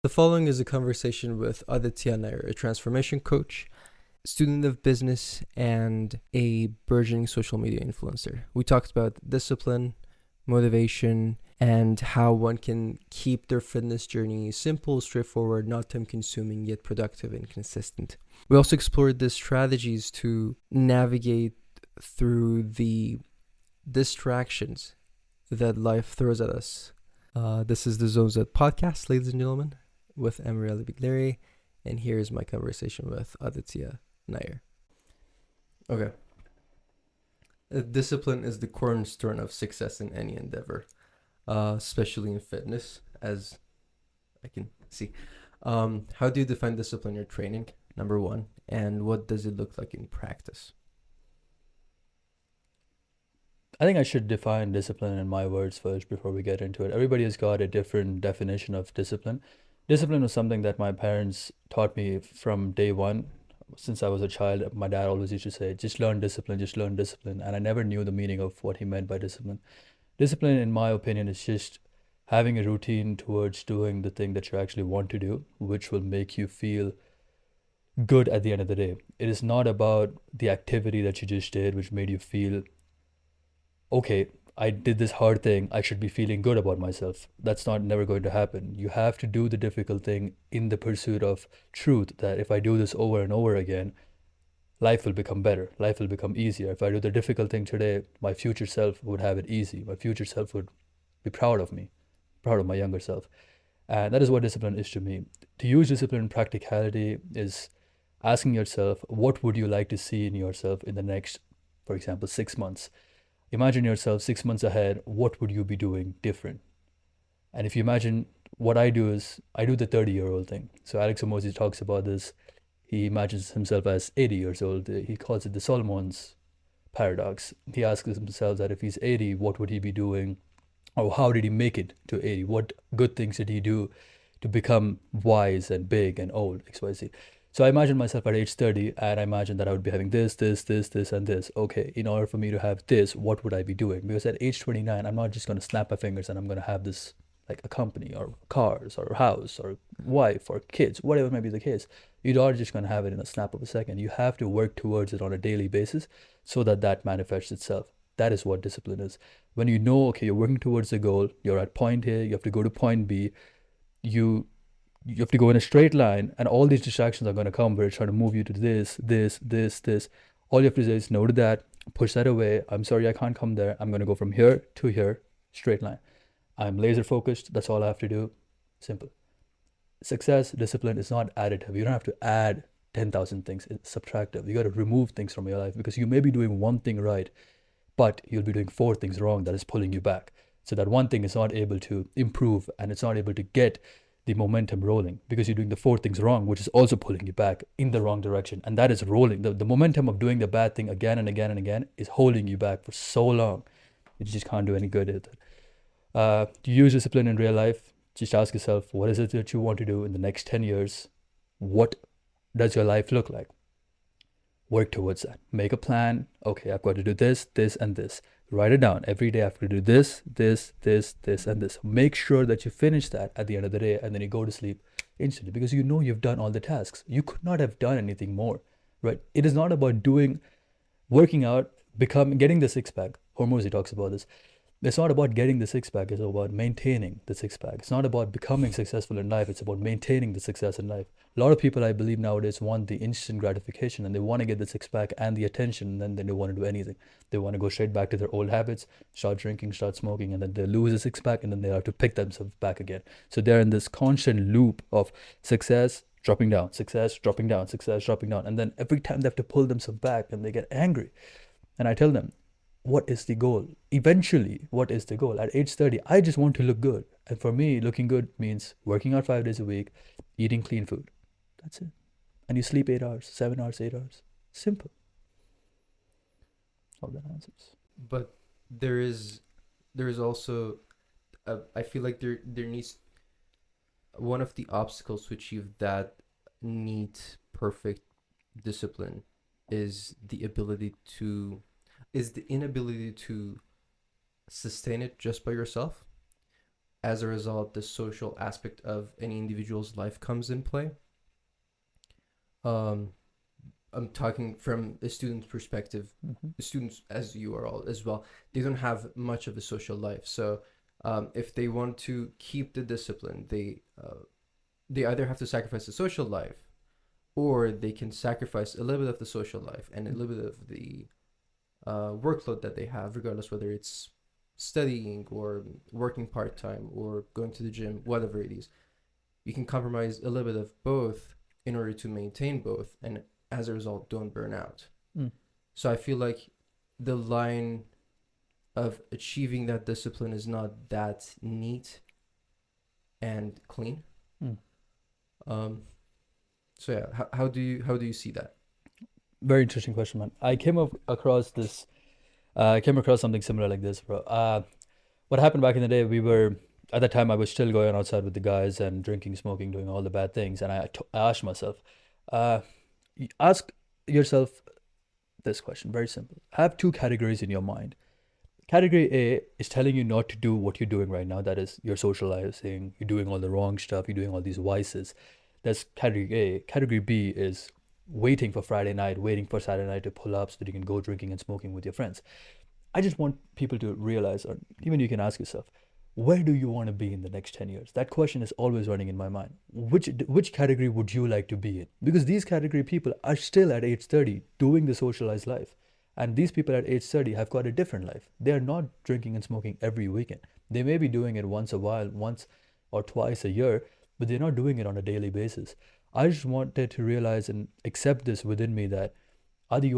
The following is a conversation with Aditya Nair, a transformation coach, student of business, and a burgeoning social media influencer. We talked about discipline, motivation, and how one can keep their fitness journey simple, straightforward, not time consuming, yet productive and consistent. We also explored the strategies to navigate through the distractions that life throws at us. This is the Zone Z podcast, ladies and gentlemen, with Emirali Biglari, and here's my conversation with Aditya Nair. Okay. Discipline is the cornerstone of success in any endeavor, especially in fitness, as I can see. How do you define discipline in your training, number one, and what does it look like in practice? I think I should define discipline in my words first before we get into it. Everybody has got a different definition of discipline. Discipline was something that my parents taught me from day one. Since I was a child, my dad always used to say, just learn discipline, just learn discipline. And I never knew the meaning of what he meant by discipline. Discipline, in my opinion, is just having a routine towards doing the thing that you actually want to do, which will make you feel good at the end of the day. It is not about the activity that you just did, which made you feel okay, I did this hard thing, I should be feeling good about myself. That's not never going to happen. You have to do the difficult thing in the pursuit of truth that if I do this over and over again, life will become better. Life will become easier. If I do the difficult thing today, my future self would have it easy. My future self would be proud of me, proud of my younger self. And that is what discipline is to me. To use discipline in practicality is asking yourself, what would you like to see in yourself in the next, for example, 6 months? Imagine yourself 6 months ahead, what would you be doing different? And if you imagine what I do is, I do the 30-year-old thing. So Alex Hormozi talks about this. He imagines himself as 80 years old. He calls it the Solomon's paradox. He asks himself that if he's 80, what would he be doing? Or how did he make it to 80? What good things did he do to become wise and big and old, XYZ? So I imagine myself at age 30 and I imagine that I would be having this, and this. Okay, in order for me to have this, what would I be doing? Because at age 29, I'm not just going to snap my fingers and I'm going to have this like a company or cars or a house or wife or kids, whatever may be the case. You're not just going to have it in a snap of a second. You have to work towards it on a daily basis so that that manifests itself. That is what discipline is. When you know, okay, you're working towards the goal, you're at point A, you have to go to point B, you you have to go in a straight line and all these distractions are going to come where it's trying to move you to this. All you have to do is no to that, push that away. I'm sorry, I can't come there. I'm going to go from here to here, straight line. I'm laser focused. That's all I have to do. Simple. Success, discipline is not additive. You don't have to add 10,000 things. It's subtractive. You got to remove things from your life because you may be doing one thing right, but you'll be doing four things wrong that is pulling you back. So that one thing is not able to improve and it's not able to get the momentum rolling because you're doing the four things wrong, which is also pulling you back in the wrong direction. And that is rolling. The momentum of doing the bad thing again and again and again is holding you back for so long. You just can't do any good with it. To use discipline in real life, just ask yourself, what is it that you want to do in the next 10 years? What does your life look like? Work towards that. Make a plan. Okay, I've got to do this, this, and this. Write it down. Every day I have to do this, and this. Make sure that you finish that at the end of the day and then you go to sleep instantly because you know you've done all the tasks. You could not have done anything more, right? It is not about working out, getting the six pack. Hormozi talks about this. It's not about getting the six pack, it's about maintaining the six pack. It's not about becoming successful in life, it's about maintaining the success in life. A lot of people, I believe, nowadays want the instant gratification and they want to get the six pack and the attention, and then they don't want to do anything. They want to go straight back to their old habits, start drinking, start smoking, and then they lose a six pack and then they have to pick themselves back again. So they're in this constant loop of success, dropping down, success, dropping down, success, dropping down. And then every time they have to pull themselves back and they get angry. And I tell them, what is the goal? Eventually, what is the goal? At age 30, I just want to look good. And for me, looking good means working out 5 days a week, eating clean food. That's it. And you sleep 8 hours, 7 hours, 8 hours. Simple. All that answers. But there is also, I feel like there needs one of the obstacles to achieve that neat, perfect discipline is the inability to sustain it just by yourself, as a result, the social aspect of any individual's life comes in play. Um, I'm talking from a student's perspective. Mm-hmm. The students, as you are all as well, they don't have much of a social life. So, if they want to keep the discipline, they either have to sacrifice the social life, or they can sacrifice a little bit of the social life and a little bit of the workload that they have, regardless whether it's studying or working part time or going to the gym, whatever it is. You can compromise a little bit of both in order to maintain both, and as a result, don't burn out. Mm. So I feel like the line of achieving that discipline is not that neat and clean. Mm. So yeah, how do you see that? Very interesting question, man. I came across this. I came across something similar like this, bro. What happened back in the day? We were at that time. I was still going outside with the guys and drinking, smoking, doing all the bad things. And I asked myself, ask yourself this question. Very simple. Have two categories in your mind. Category A is telling you not to do what you're doing right now. That is, you're socializing, you're doing all the wrong stuff, you're doing all these vices. That's category A. Category B is waiting for Friday night, waiting for Saturday night to pull up so that you can go drinking and smoking with your friends. I just want people to realize, or even you can ask yourself, where do you want to be in the next 10 years? That question is always running in my mind. Which category would you like to be in? Because these category people are still at age 30 doing the socialized life. And these people at age 30 have got a different life. They are not drinking and smoking every weekend. They may be doing it once a while, once or twice a year, but they're not doing it on a daily basis. I just wanted to realize and accept this within me that Adi,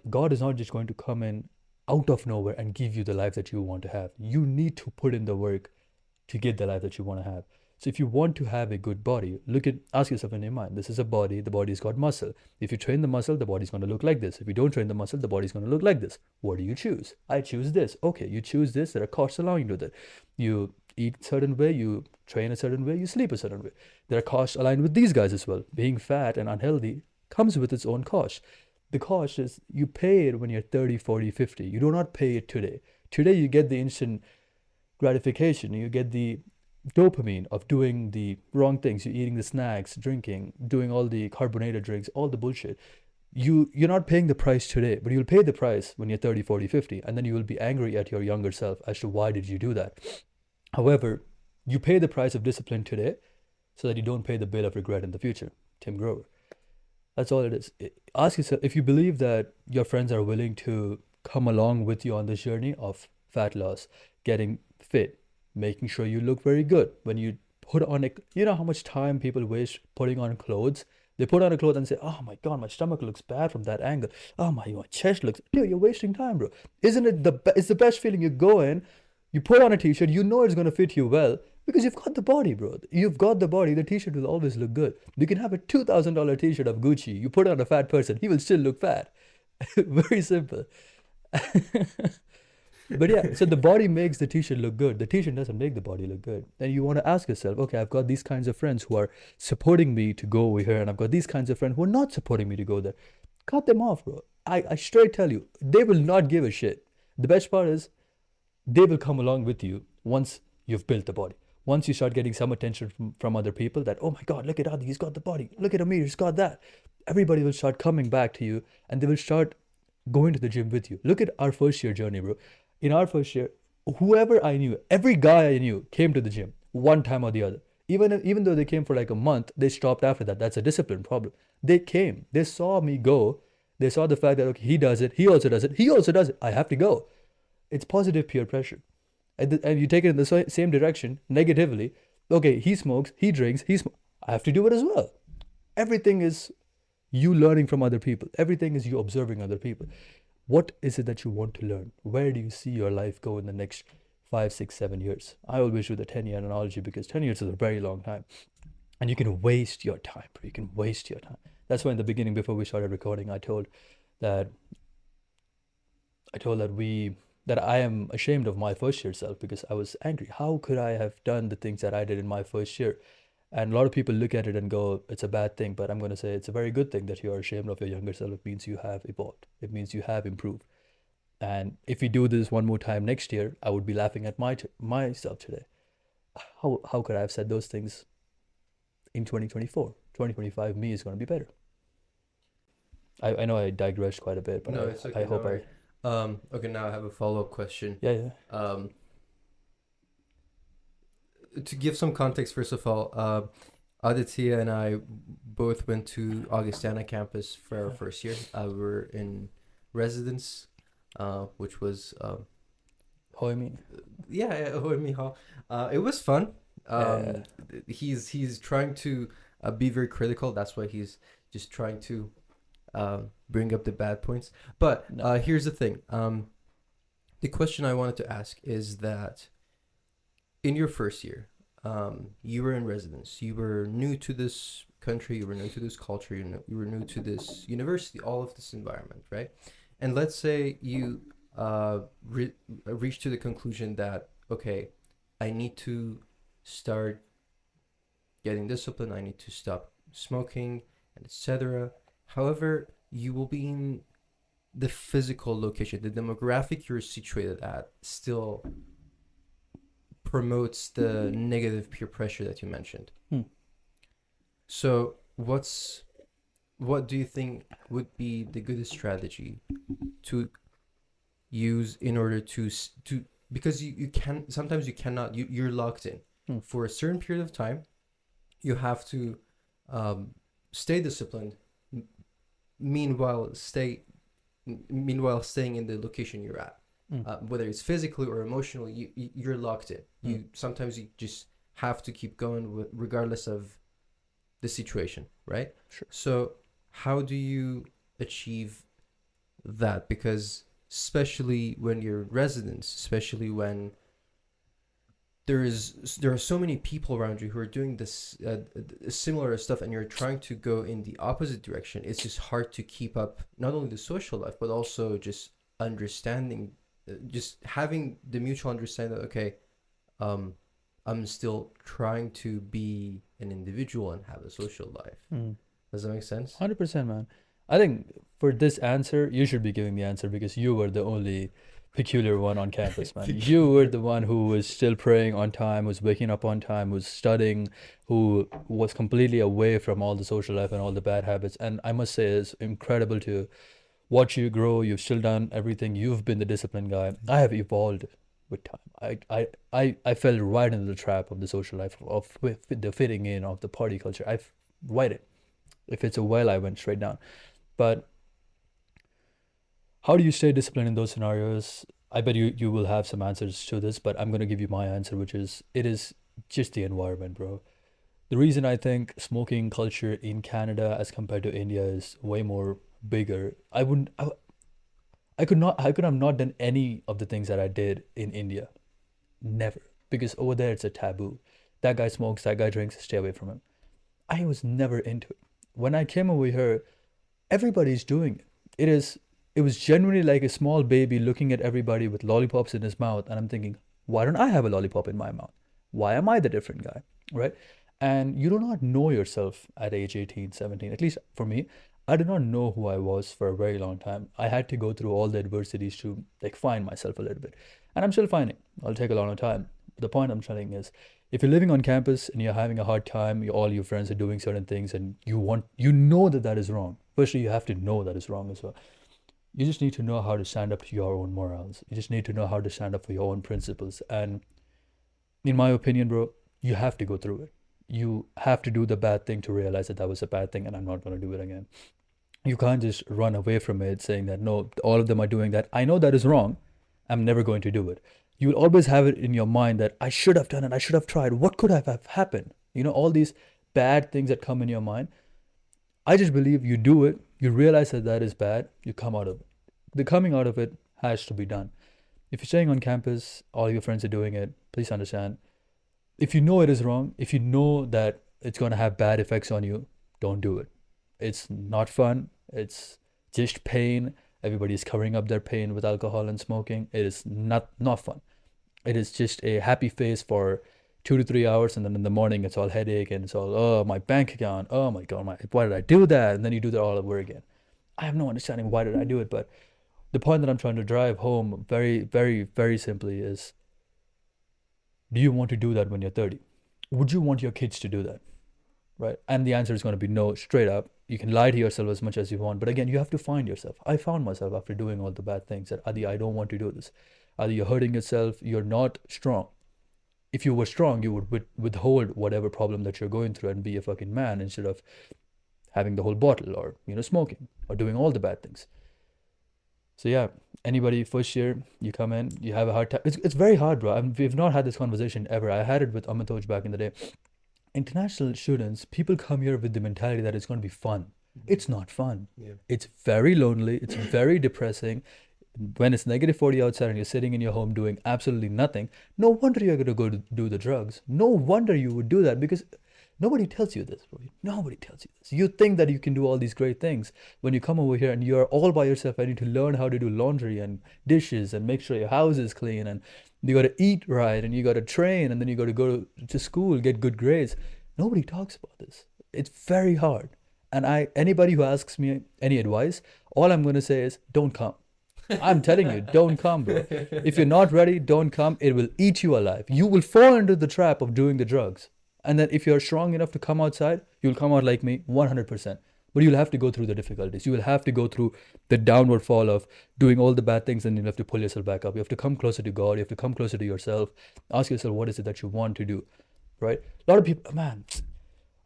God is not just going to come in out of nowhere and give you the life that you want to have. You need to put in the work to get the life that you want to have. So if you want to have a good body, ask yourself in your mind, this is a body, the body's got muscle. If you train the muscle, the body's going to look like this. If you don't train the muscle, the body's going to look like this. What do you choose? I choose this. Okay, you choose this. There are costs allowing you to do that. You eat a certain way, you train a certain way, you sleep a certain way. There are costs aligned with these guys as well. Being fat and unhealthy comes with its own cost. The cost is you pay it when you're 30, 40, 50. You do not pay it today. Today you get the instant gratification. You get the dopamine of doing the wrong things. You're eating the snacks, drinking, doing all the carbonated drinks, all the bullshit. You're not paying the price today, but you'll pay the price when you're 30, 40, 50. And then you will be angry at your younger self as to why did you do that. However, you pay the price of discipline today so that you don't pay the bill of regret in the future. Tim Grover. That's all it is. Ask yourself, if you believe that your friends are willing to come along with you on this journey of fat loss, getting fit, making sure you look very good. When you put on you know how much time people waste putting on clothes? They put on a clothes and say, oh my God, my stomach looks bad from that angle. Oh my chest looks, dude, you're wasting time, bro. Isn't it it's the best feeling? You go in, you put on a t-shirt, you know it's going to fit you well because you've got the body, bro. You've got the body. The t-shirt will always look good. You can have a $2,000 t-shirt of Gucci. You put it on a fat person, he will still look fat. Very simple. But yeah, so the body makes the t-shirt look good. The t-shirt doesn't make the body look good. And you want to ask yourself, okay, I've got these kinds of friends who are supporting me to go over here, and I've got these kinds of friends who are not supporting me to go there. Cut them off, bro. I straight tell you, they will not give a shit. The best part is they will come along with you once you've built the body. Once you start getting some attention from other people that, oh my God, look at Adi, he's got the body. Look at Amir, he's got that. Everybody will start coming back to you and they will start going to the gym with you. Look at our first year journey, bro. In our first year, whoever I knew, every guy I knew came to the gym one time or the other. Even though they came for like a month, they stopped after that. That's a discipline problem. They came. They saw me go. They saw the fact that, okay, he does it. He also does it. He also does it. I have to go. It's positive peer pressure. And you take it in the same direction, negatively. Okay, he smokes, he drinks, I have to do it as well. Everything is you learning from other people. Everything is you observing other people. What is it that you want to learn? Where do you see your life go in the next 5, 6, 7 years? I always do the 10-year analogy because 10 years is a very long time. And you can waste your time. You can waste your time. That's why in the beginning, before we started recording, I told that I am ashamed of my first year self because I was angry. How could I have done the things that I did in my first year? And a lot of people look at it and go, it's a bad thing. But I'm going to say it's a very good thing that you are ashamed of your younger self. It means you have evolved. It means you have improved. And if we do this one more time next year, I would be laughing at myself today. how could I have said those things in 2024? 2025 me is going to be better. I know I digressed quite a bit, but No, it's I okay. No hope worries. Okay, now I have a follow-up question. yeah. Um, to give some context, first of all, Aditya and I both went to Augustana campus for our first year. We were in residence, which was How I mean? yeah, OME Hall. It was fun. Yeah. He's trying to be very critical. That's why he's just trying to bring up the bad points. But No. here's the thing. The question I wanted to ask is that in your first year, you were in residence. You were new to this country. You were new to this culture. You were new to this university. All of this environment, right? And let's say you reach to the conclusion that okay, I need to start getting discipline. I need to stop smoking, and etc. However, you will be in the physical location, the demographic you're situated at, still promotes the negative peer pressure that you mentioned. So, what do you think would be the goodest strategy to use in order to because you can sometimes you cannot you're locked in for a certain period of time. You have to stay disciplined. Meanwhile, staying in the location you're at, whether it's physically or emotionally, you're locked in. You sometimes you just have to keep going regardless of the situation, right? Sure. So how do you achieve that? Because especially when you're in residence, especially when there are so many people around you who are doing this similar stuff, and you're trying to go in the opposite direction, it's just hard to keep up not only the social life but also just understanding, just having the mutual understanding that okay, I'm still trying to be an individual and have a social life. Does that make sense? 100%, man. I think for this answer, you should be giving the answer because you were the only peculiar one on campus, man. You were the one who was still praying on time, was waking up on time, was studying, who was completely away from all the social life and all the bad habits. And I must say, it's incredible to watch you grow. You've still done everything. You've been the disciplined guy. I have evolved with time. I fell right into the trap of the social life, of the fitting in, of the party culture. I've right it. If it's a well, I went straight down. But how do you stay disciplined in those scenarios? I bet you will have some answers to this, but I'm going to give you my answer, which is it is just the environment, bro. The reason I think smoking culture in Canada as compared to India is way more bigger. I could have not done any of the things that I did in India. Never. Because over there it's a taboo. That guy smokes, that guy drinks, stay away from him. I was never into it. When I came over here, everybody's doing it. It was genuinely like a small baby looking at everybody with lollipops in his mouth, and I'm thinking, why don't I have a lollipop in my mouth? Why am I the different guy? Right? And you do not know yourself at age 18, 17. At least for me, I did not know who I was for a very long time. I had to go through all the adversities to like find myself a little bit. And I'm still finding. I'll take a long time. The point I'm telling is if you're living on campus and you're having a hard time, all your friends are doing certain things and you know that is wrong. Firstly, you have to know that is wrong as well. You just need to know how to stand up to your own morals. You just need to know how to stand up for your own principles. And in my opinion, bro, you have to go through it. You have to do the bad thing to realize that was a bad thing and I'm not going to do it again. You can't just run away from it saying that, no, all of them are doing that. I know that is wrong. I'm never going to do it. You will always have it in your mind that I should have done it. I should have tried. What could have happened? All these bad things that come in your mind. I just believe you do it. You realize that is bad. You come out of it. The coming out of it has to be done. If you're staying on campus, all your friends are doing it, please understand. If you know it is wrong, if you know that it's going to have bad effects on you, don't do it. It's not fun. It's just pain. Everybody is covering up their pain with alcohol and smoking. It is not fun. It is just a happy face for 2 to 3 hours, and then in the morning it's all headache and it's all, oh, my bank account, oh my god, why did I do that? And then you do that all over again. I have no understanding why did I do it, but the point that I'm trying to drive home very, very, very simply is Do you want to do that when you're 30? Would you want your kids to do that? Right? And the answer is going to be no, straight up. You can lie to yourself as much as you want, but again, you have to find yourself. I found myself after doing all the bad things that, Adi, I don't want to do this. Adi, you're hurting yourself. You're not strong. If you were strong, you would withhold whatever problem that you're going through and be a fucking man instead of having the whole bottle or, smoking or doing all the bad things. So yeah, anybody first year, you come in, you have a hard time. It's very hard, bro. We've not had this conversation ever. I had it with Amitoj back in the day. International students, people come here with the mentality that it's going to be fun. It's not fun. Yeah. It's very lonely. It's very depressing. When it's negative 40 outside and you're sitting in your home doing absolutely nothing, no wonder you're going to go to do the drugs. No wonder you would do that, because nobody tells you this, bro. Nobody tells you this. You think that you can do all these great things when you come over here and you're all by yourself and you need to learn how to do laundry and dishes and make sure your house is clean, and you got to eat right, and you got to train, and then you got to go to school, get good grades. Nobody talks about this. It's very hard. And anybody who asks me any advice, all I'm going to say is don't come. I'm telling you, don't come, bro. If you're not ready, don't come. It will eat you alive. You will fall into the trap of doing the drugs. And then if you're strong enough to come outside, you'll come out like me 100%. But you'll have to go through the difficulties. You will have to go through the downward fall of doing all the bad things, and you'll have to pull yourself back up. You have to come closer to God. You have to come closer to yourself. Ask yourself, what is it that you want to do, right? A lot of people, man,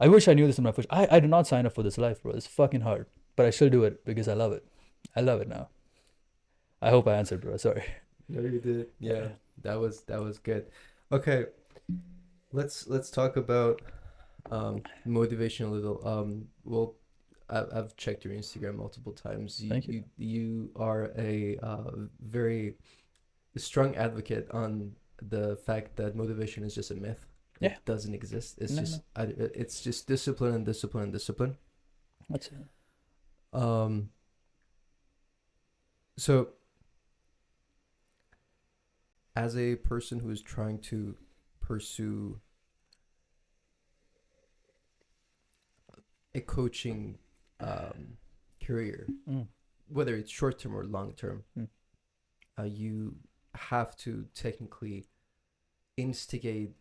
I wish I knew this in my first. I did not sign up for this life, bro. It's fucking hard. But I still do it because I love it. I love it now. I hope I answered, bro. Sorry. No, you did. Yeah, that was good. Okay, let's talk about motivation a little. Well, I've checked your Instagram multiple times. Thank you. You are a very strong advocate on the fact that motivation is just a myth. Yeah. It doesn't exist. It's just discipline and discipline and discipline. That's it. So as a person who is trying to pursue a coaching career, whether it's short term or long term, you have to technically instigate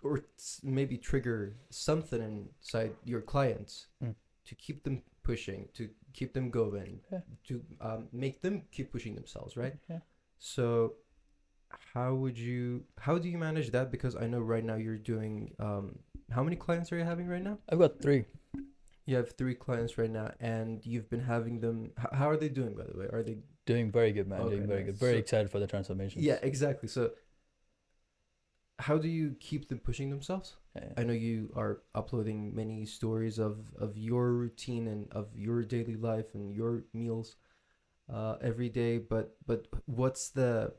or maybe trigger something inside your clients to keep them pushing, to keep them going, to make them keep pushing themselves, right? Yeah. So how do you manage that? Because I know right now you're doing how many clients are you having right now? I've got 3. You have 3 clients right now, and you've been having them. How are they doing, by the way? Are they doing very good, man? Okay, doing very nice. good. Very So- excited for the transformation. Yeah, exactly. So how do you keep them pushing themselves? Yeah. I know you are uploading many stories of your routine and of your daily life and your meals every day, but what's the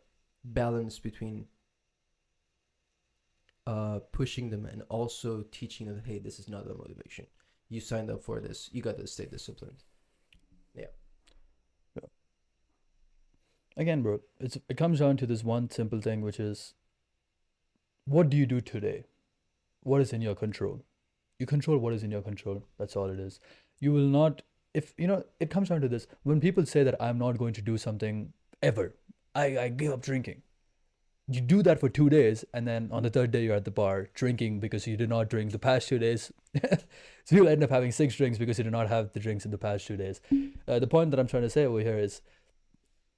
balance between pushing them and also teaching them, hey, this is not the motivation. You signed up for this. You got to stay disciplined. Again, bro, it comes down to this one simple thing, which is, what do you do today? What is in your control? You control what is in your control. That's all it is. You will not, if it comes down to this. When people say that I'm not going to do something ever, I give up drinking. You do that for 2 days, and then on the 3rd day you're at the bar drinking because you did not drink the past 2 days. So you'll end up having 6 drinks because you did not have the drinks in the past 2 days. The point that I'm trying to say over here is,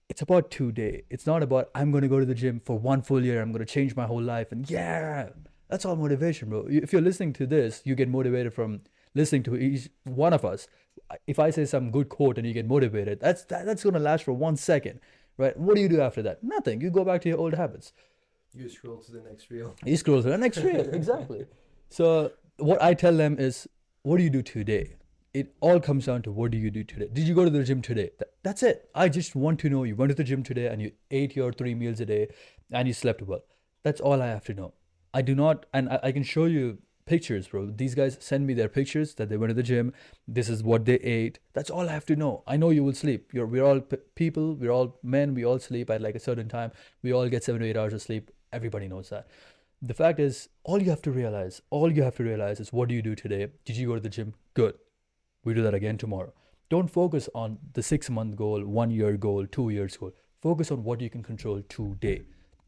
it's about 2 days. It's not about I'm going to go to the gym for 1 full year. I'm going to change my whole life. And yeah, that's all motivation, bro. If you're listening to this, you get motivated from listening to each one of us. If I say some good quote and you get motivated, that's going to last for 1 second, right? What do you do after that? Nothing. You go back to your old habits. You scroll to the next reel. You scroll to the next reel. Exactly. So what I tell them is, what do you do today? It all comes down to, what do you do today? Did you go to the gym today? That's it. I just want to know you went to the gym today and you ate your 3 meals a day and you slept well. That's all I have to know. I do not, and I can show you pictures, bro. These guys send me their pictures that they went to the gym. This is what they ate. That's all I have to know. I know you will sleep. We're all people. We're all men. We all sleep at like a certain time. We all get 7 to 8 hours of sleep. Everybody knows that. The fact is, all you have to realize is, what do you do today? Did you go to the gym? Good. We do that again tomorrow. Don't focus on the 6-month goal, 1 year goal, 2 years goal. Focus on what you can control today.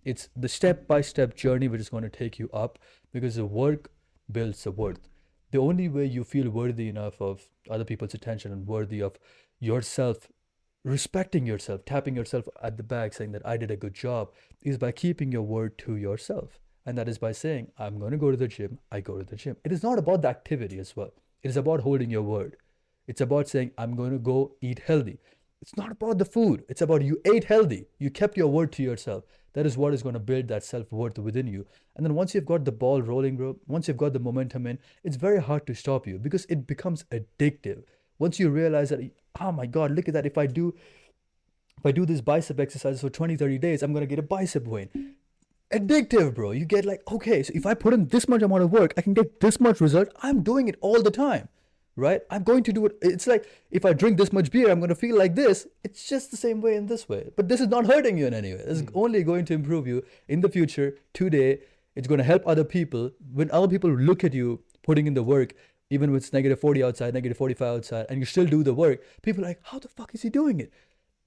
It's the step-by-step journey which is going to take you up, because the work builds the worth. The only way you feel worthy enough of other people's attention and worthy of yourself, respecting yourself, tapping yourself at the back, saying that I did a good job, is by keeping your word to yourself. And that is by saying, I'm going to go to the gym, I go to the gym. It is not about the activity as well. It is about holding your word. It's about saying, I'm going to go eat healthy. It's not about the food. It's about you ate healthy. You kept your word to yourself. That is what is going to build that self-worth within you. And then once you've got the ball rolling, bro, once you've got the momentum in, it's very hard to stop you, because it becomes addictive. Once you realize that, oh my God, look at that. If I do this bicep exercise for 20, 30 days, I'm going to get a bicep win. Addictive, bro. You get like, okay, so if I put in this much amount of work, I can get this much result. I'm doing it all the time, right? I'm going to do it. It's like, if I drink this much beer, I'm going to feel like this. It's just the same way in this way. But this is not hurting you in any way. It's only going to improve you in the future. Today, it's going to help other people. When other people look at you putting in the work, even with negative 40 outside, negative 45 outside, and you still do the work, people are like, how the fuck is he doing it?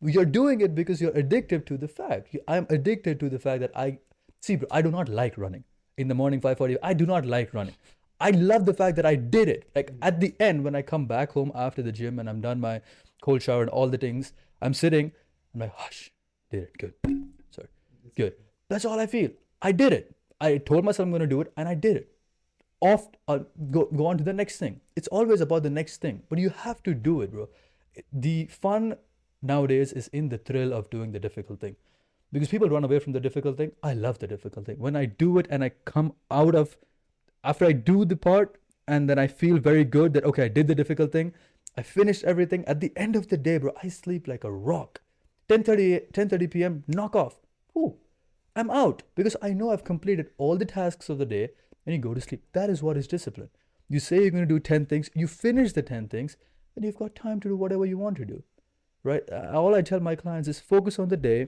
You're doing it because you're addicted to the fact. I'm addicted to the fact that see, bro, I do not like running. In the morning, 5:40, I do not like running. I love the fact that I did it. Like at the end, when I come back home after the gym and I'm done my cold shower and all the things, I'm sitting, I'm like, hush, did it, good. Sorry, good. That's all I feel. I did it. I told myself I'm going to do it, and I did it. Go on to the next thing. It's always about the next thing, but you have to do it, bro. The fun nowadays is in the thrill of doing the difficult thing, because people run away from the difficult thing. I love the difficult thing. When I do it and I come out of, after I do the part, and then I feel very good that, okay, I did the difficult thing, I finished everything. At the end of the day, bro, I sleep like a rock. 10:30 p.m, knock off. Ooh, I'm out, because I know I've completed all the tasks of the day, and you go to sleep. That is what is discipline. You say you're going to do 10 things, you finish the 10 things, and you've got time to do whatever you want to do, right? All I tell my clients is focus on the day,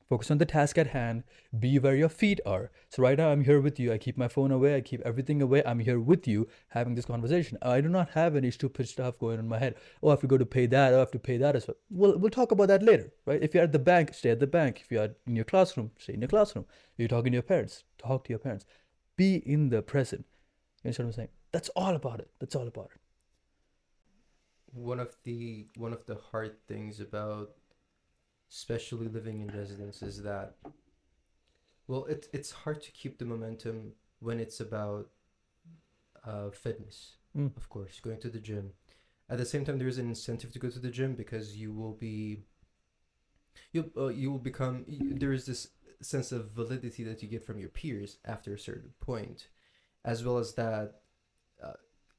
focus on the task at hand, be where your feet are. So right now I'm here with you. I keep my phone away. I keep everything away. I'm here with you having this conversation. I do not have any stupid stuff going on in my head. Oh, I have to go to pay that. Oh, I have to pay that as well. We'll talk about that later, right? If you're at the bank, stay at the bank. If you're in your classroom, stay in your classroom. If you're talking to your parents, talk to your parents. Be in the present. You understand what I'm saying? That's all about it. That's all about it. One of the hard things about especially living in residence is that, well, it's hard to keep the momentum when it's about fitness, of course, going to the gym. At the same time, there is an incentive to go to the gym, because you will become, there is this sense of validity that you get from your peers after a certain point, as well as that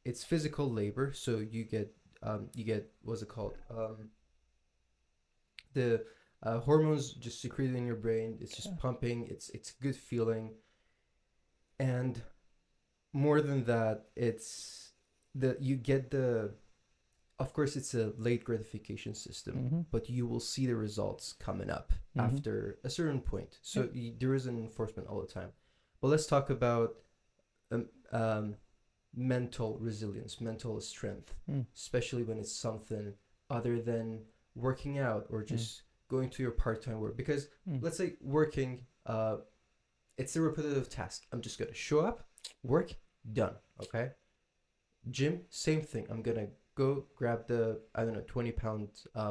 it's physical labor, so you get what's it called, the hormones just secreted in your brain. It's just pumping. It's good feeling, and more than that, it's you get the. Of course, it's a late gratification system, but you will see the results coming up after a certain point. So there is an enforcement all the time. But let's talk about mental resilience, mental strength, especially when it's something other than working out or just going to your part-time work. Because let's say working, it's a repetitive task. I'm just gonna show up, work, done. Okay. Gym, same thing. I'm gonna go grab the 20-pound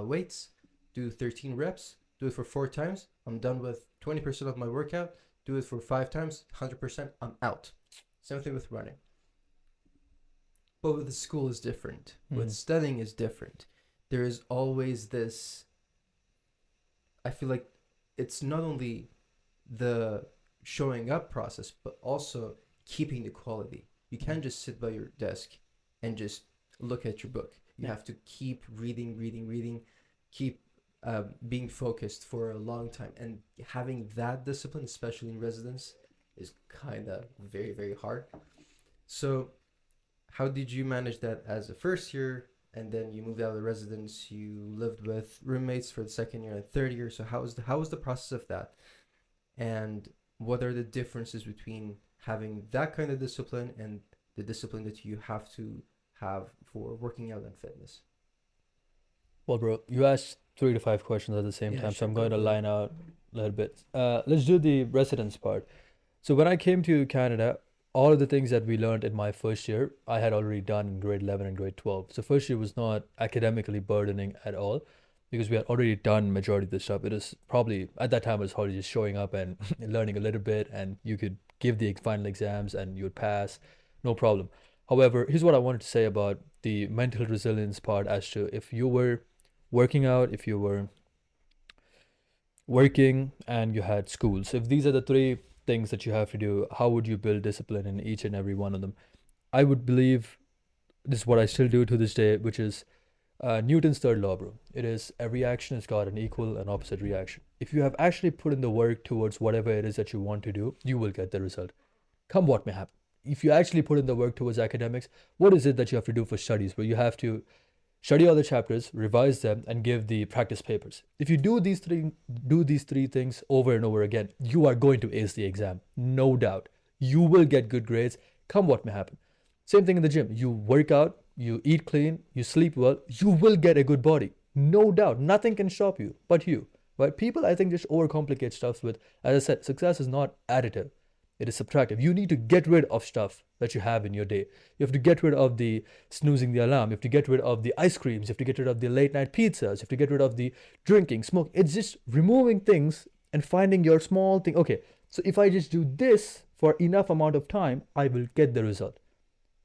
weights, do 13 reps, do it for 4 times. I'm done with 20% of my workout. Do it for 5 times, 100%. I'm out. Same thing with running. But with the school is different. With studying is different. There is always this. I feel like it's not only the showing up process, but also keeping the quality. You can't just sit by your desk and just look at your book. You have to keep reading, keep being focused for a long time. And having that discipline, especially in residence, is kind of very, very hard. So how did you manage that as a first year? And then you moved out of the residence, you lived with roommates for the second year and third year. So how was the process of that? And what are the differences between having that kind of discipline and the discipline that you have to have for working out and fitness? Well, bro, you asked 3 to 5 questions at the same Yeah, time, so sure, I'm go going to for it. line out a little bit. Let's do the residence part. So when I came to Canada, all of the things that we learned in my first year, I had already done in grade 11 and grade 12. So first year was not academically burdening at all because we had already done majority of the stuff. It is probably at that time it was probably just showing up and learning a little bit, and you could give the final exams and you would pass, no problem. However, here's what I wanted to say about the mental resilience part as to if you were working out, if you were working, and you had school. So if these are the three things that you have to do, how would you build discipline in each and every one of them? I would believe this is what I still do to this day, which is Newton's third law, bro. It is every action has got an equal and opposite reaction. If you have actually put in the work towards whatever it is that you want to do, you will get the result. Come what may happen. If you actually put in the work towards academics, what is it that you have to do for studies? Where you have to study all the chapters, revise them, and give the practice papers. If you do these three things over and over again, you are going to ace the exam, no doubt. You will get good grades, come what may happen. Same thing in the gym. You work out, you eat clean, you sleep well, you will get a good body, no doubt. Nothing can stop you but you. Right? People, I think, just overcomplicate stuff with, as I said, success is not additive. It is subtractive. You need to get rid of stuff that you have in your day. You have to get rid of the snoozing the alarm. You have to get rid of the ice creams. You have to get rid of the late night pizzas. You have to get rid of the drinking, smoke. It's just removing things and finding your small thing. Okay, so if I just do this for enough amount of time, I will get the result.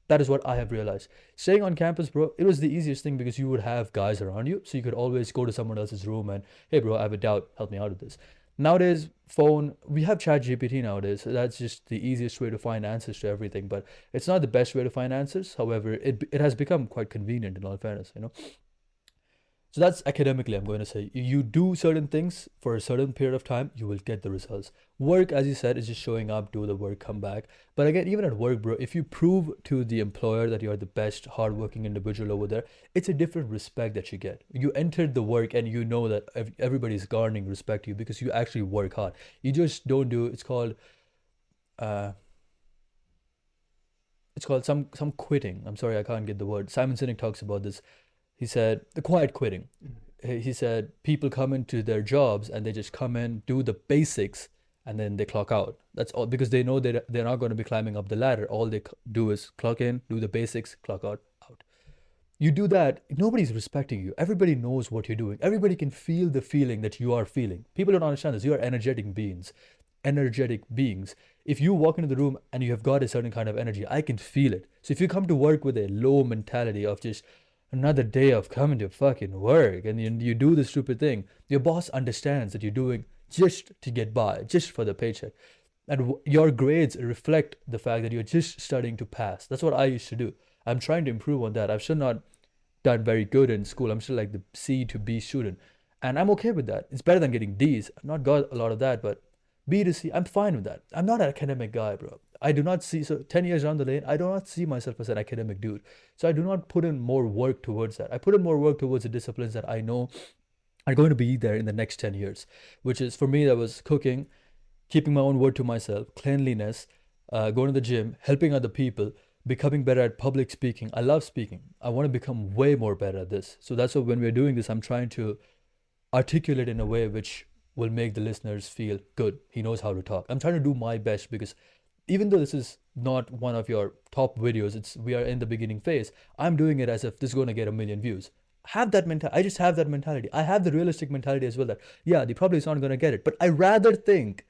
That is what I have realized. Staying on campus, bro, it was the easiest thing because you would have guys around you. So you could always go to someone else's room and, hey, bro, I have a doubt. Help me out with this. Nowadays, phone, we have Chat GPT nowadays. So that's just the easiest way to find answers to everything. But it's not the best way to find answers. However, it has become quite convenient in all fairness. So that's academically, I'm going to say. You do certain things for a certain period of time, you will get the results. Work, as you said, is just showing up, do the work, come back. But again, even at work, bro, if you prove to the employer that you're the best hardworking individual over there, it's a different respect that you get. You entered the work and you know that everybody's garnering respect to you because you actually work hard. You just don't do, uh, it's called some quitting. I'm sorry, I can't get the word. Simon Sinek talks about this. He said the quiet quitting. He said people come into their jobs and they just come in, do the basics, and then they clock out. That's all because they know that they're not going to be climbing up the ladder. All they do is clock in, do the basics, clock out, out. You do that, nobody's respecting you. Everybody knows what you're doing. Everybody can feel the feeling that you are feeling. People don't understand this. You are energetic beings. Energetic beings. If you walk into the room and you have got a certain kind of energy, I can feel it. So if you come to work with a low mentality of just another day of coming to fucking work and you do the stupid thing, your boss understands that you're doing just to get by, just for the paycheck. And your grades reflect the fact that you're just studying to pass. That's what I used to do. I'm trying to improve on that. I've still not done very good in school. I'm still like the C to B student. And I'm okay with that. It's better than getting D's. I've not got a lot of that, but B to C, I'm fine with that. I'm not an academic guy, bro. I do not see, so 10 years down the lane, I do not see myself as an academic dude. So I do not put in more work towards that. I put in more work towards the disciplines that I know are going to be there in the next 10 years, which is for me, that was cooking, keeping my own word to myself, cleanliness, going to the gym, helping other people, becoming better at public speaking. I love speaking. I want to become way more better at this. So that's why when we're doing this, I'm trying to articulate in a way which will make the listeners feel good. He knows how to talk. I'm trying to do my best because even though this is not one of your top videos, it's we are in the beginning phase. I'm doing it as if this is going to get a million views. Have that mentality. I just have that mentality. I have the realistic mentality as well that yeah, the probably is not going to get it, but I rather think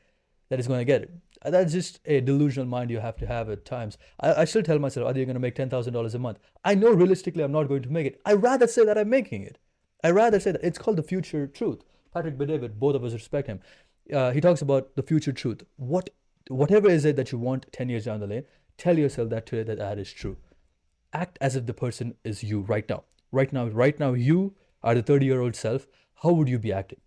that it's going to get it. That's just a delusional mind you have to have at times. I still tell myself, are you going to make $10,000 a month? I know realistically I'm not going to make it. I rather say that I'm making it. I rather say that it's called the future truth. Patrick Bet, both of us respect him. He talks about the future truth. Whatever is it that you want 10 years down the lane, tell yourself that today that is true. Act as if the person is you right now. Right now, you are the 30-year-old self. How would you be acting?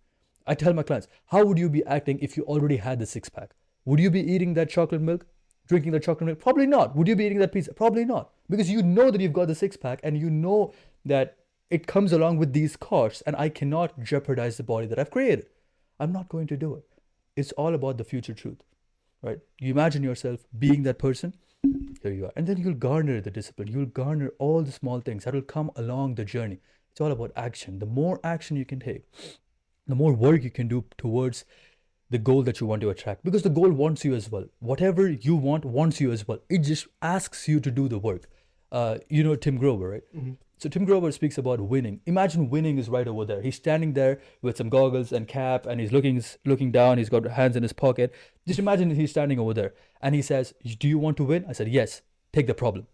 I tell my clients, how would you be acting if you already had the six pack? Would you be eating that chocolate milk? Drinking the chocolate milk? Probably not. Would you be eating that pizza? Probably not. Because you know that you've got the six pack and you know that it comes along with these costs and I cannot jeopardize the body that I've created. I'm not going to do it. It's all about the future truth, right? You imagine yourself being that person. Here you are. And then you'll garner the discipline. You'll garner all the small things that will come along the journey. It's all about action. The more action you can take, the more work you can do towards the goal that you want to attract, because the goal wants you as well. Whatever you want wants you as well. It just asks you to do the work. You know Tim Grover, right? Mm-hmm. So Tim Grover speaks about winning. Imagine winning is right over there. He's standing there with some goggles and cap, and he's looking down. He's got hands in his pocket. Just imagine he's standing over there, and he says, "Do you want to win?" I said, "Yes." Take the problem.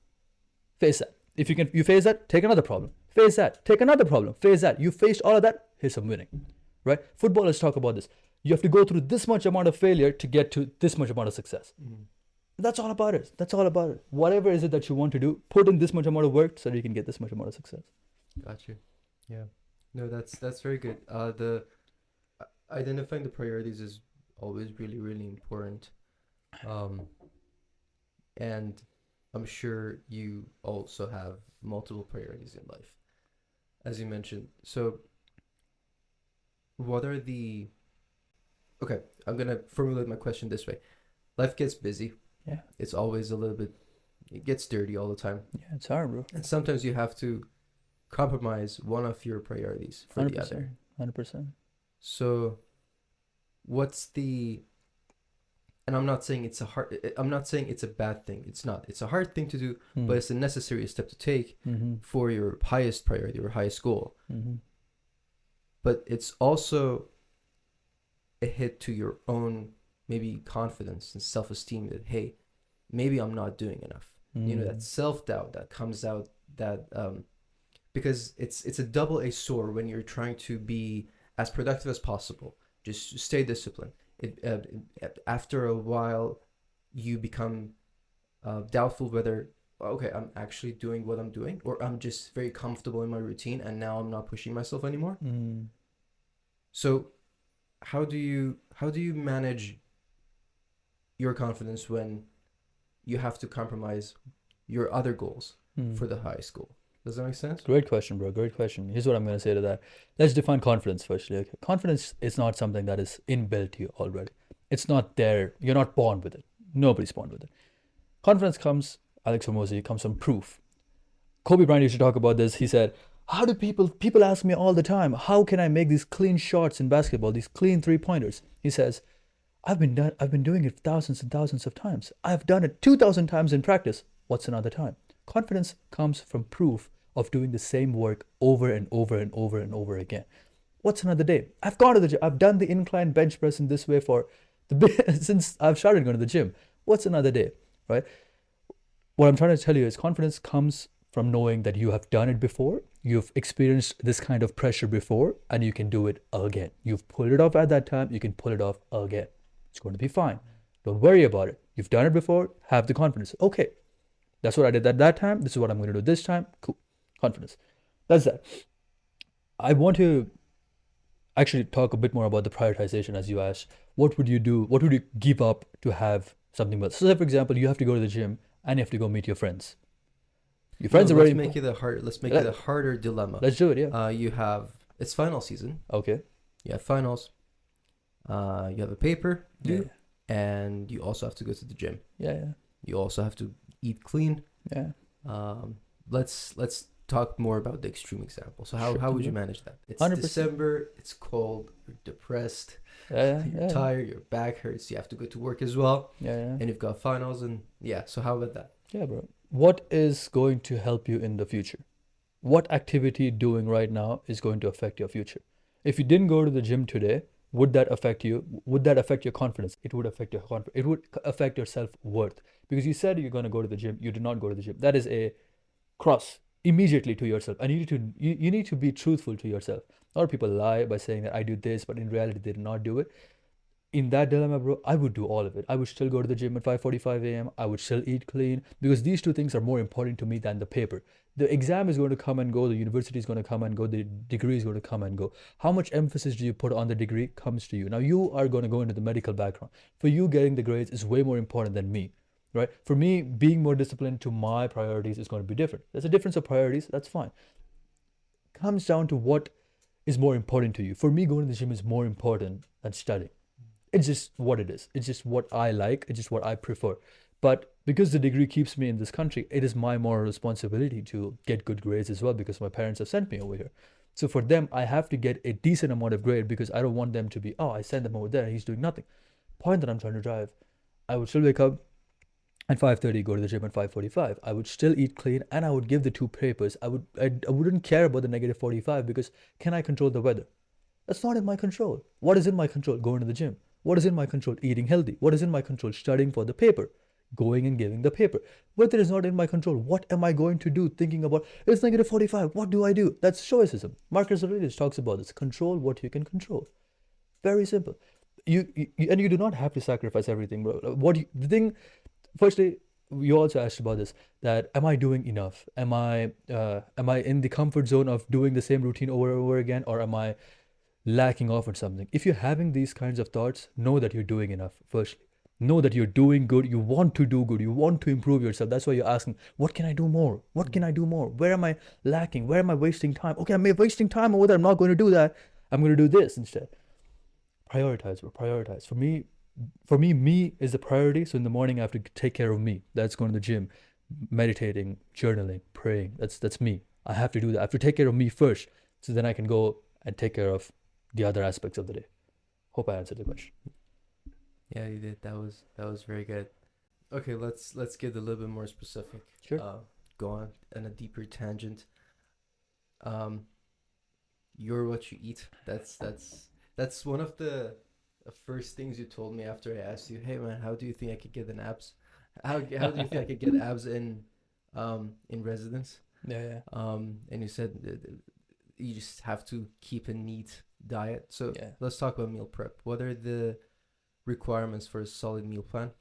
Face that. If you face that, take another problem. Face that. Take another problem. Face that. You faced all of that. Here's some winning, right? Footballers talk about this. You have to go through this much amount of failure to get to this much amount of success. Mm-hmm. That's all about it. That's all about it. Whatever is it that you want to do, put in this much amount of work so that you can get this much amount of success. Got you. Yeah. No, that's very good. The identifying the priorities is always really, really important. And I'm sure you also have multiple priorities in life, as you mentioned. So what are the... Okay, I'm going to formulate my question this way. Life gets busy. Yeah. It's always a little bit... It gets dirty all the time. Yeah, it's hard, bro. And sometimes you have to compromise one of your priorities for 100%, the other. 100%. So what's the... And I'm not saying it's a bad thing. It's not. It's a hard thing to do, but it's a necessary step to take for your highest priority or highest goal. But it's also a hit to your own maybe confidence and self-esteem that, hey, maybe I'm not doing enough. You know, that self-doubt that comes out, that because it's a double-edged sword when you're trying to be as productive as possible. Just stay disciplined. After a while, you become doubtful whether, okay, I'm actually doing what I'm doing, or I'm just very comfortable in my routine and now I'm not pushing myself anymore. So how do you manage your confidence when you have to compromise your other goals for the highest goal? Does that make sense? Great question, bro. Great question. Here's what I'm going to say to that. Let's define confidence firstly. Okay? Confidence is not something that is inbuilt to you already. It's not there. You're not born with it. Nobody's born with it. Confidence comes, Alex Hormozi, comes from proof. Kobe Bryant used to talk about this. He said, how do people ask me all the time, how can I make these clean shots in basketball, these clean three-pointers? He says, I've been doing it thousands and thousands of times. I've done it 2,000 times in practice. What's another time? Confidence comes from proof of doing the same work over and over and over and over again. What's another day? I've gone to the gym. I've done the incline bench press in this way since I've started going to the gym. What's another day, right? What I'm trying to tell you is confidence comes from knowing that you have done it before, you've experienced this kind of pressure before, and you can do it again. You've pulled it off at that time, you can pull it off again. It's going to be fine. Don't worry about it. You've done it before, have the confidence. Okay, that's what I did at that time. This is what I'm going to do this time. Cool. Confidence. That's that. I want to actually talk a bit more about the prioritization, as you asked. What would you do? What would you give up to have something else? So, say, for example, you have to go to the gym and you have to go meet your friends. Your friends are let's already... make it a harder dilemma. Let's do it, yeah. It's final season. Okay. You have finals. You have a paper. Yeah. And you also have to go to the gym. Yeah. You also have to eat clean. Yeah. Let's talk more about the extreme example. So how would you manage that? It's 100%. December, it's cold, you're depressed, You're tired, your back hurts, you have to go to work as well. Yeah. And you've got finals so how about that? Yeah, bro. What is going to help you in the future? What activity you're doing right now is going to affect your future? If you didn't go to the gym today, would that affect you? Would that affect your confidence? It would affect your confidence. It would affect your self-worth. Because you said you're going to go to the gym, you did not go to the gym. That is a cross immediately to yourself. And you need to be truthful to yourself. A lot of people lie by saying that I do this, but in reality they did not do it. In that dilemma, bro, I would do all of it. I would still go to the gym at 5:45 a.m. I would still eat clean, because these two things are more important to me than the paper. The exam is going to come and go. The university is going to come and go. The degree is going to come and go. How much emphasis do you put on the degree comes to you. Now, you are going to go into the medical background. For you, getting the grades is way more important than me, right? For me, being more disciplined to my priorities is going to be different. There's a difference of priorities. That's fine. Comes down to what is more important to you. For me, going to the gym is more important than studying. It's just what it is. It's just what I like. It's just what I prefer. But Because the degree keeps me in this country, it is my moral responsibility to get good grades as well, because my parents have sent me over here. So for them, I have to get a decent amount of grade, because I don't want them to be, oh, I sent him over there and he's doing nothing. Point that I'm trying to drive. I would still wake up at 5:30, go to the gym at 5:45. I would still eat clean, and I would give the two papers. I wouldn't care about the negative 45, because can I control the weather? That's not in my control. What is in my control? Going to the gym. What is in my control? Eating healthy. What is in my control? Studying for the paper. Going and giving the paper. Weather is not in my control. What am I going to do? Thinking about, it's negative 45. What do I do? That's stoicism. Marcus Aurelius talks about this. Control what you can control. Very simple. And you do not have to sacrifice everything, bro. The thing, firstly, you also asked about this, that am I doing enough? Am I in the comfort zone of doing the same routine over and over again, or am I lacking off on something? If you're having these kinds of thoughts, know that you're doing enough. Firstly, know that you're doing good. You want to do good. You want to improve yourself. That's why you're asking, what can I do more? What can I do more? Where am I lacking? Where am I wasting time? Okay, I'm wasting time over there. I'm not going to do that. I'm going to do this instead. Prioritize, bro. Prioritize. For me is the priority. So in the morning, I have to take care of me. That's going to the gym, meditating, journaling, praying. That's me. I have to do that. I have to take care of me first, so then I can go and take care of the other aspects of the day. Hope I answered the question. Yeah, you did. That was very good. Okay, let's get a little bit more specific. Sure. Go on a deeper tangent. You're what you eat. That's one of the first things you told me after I asked you, hey man, how do you think I could get an abs? How do you think I could get abs in residence? Yeah. And you said you just have to keep a neat diet. So Yeah. let's talk about meal prep. What are the requirements for a solid meal plan?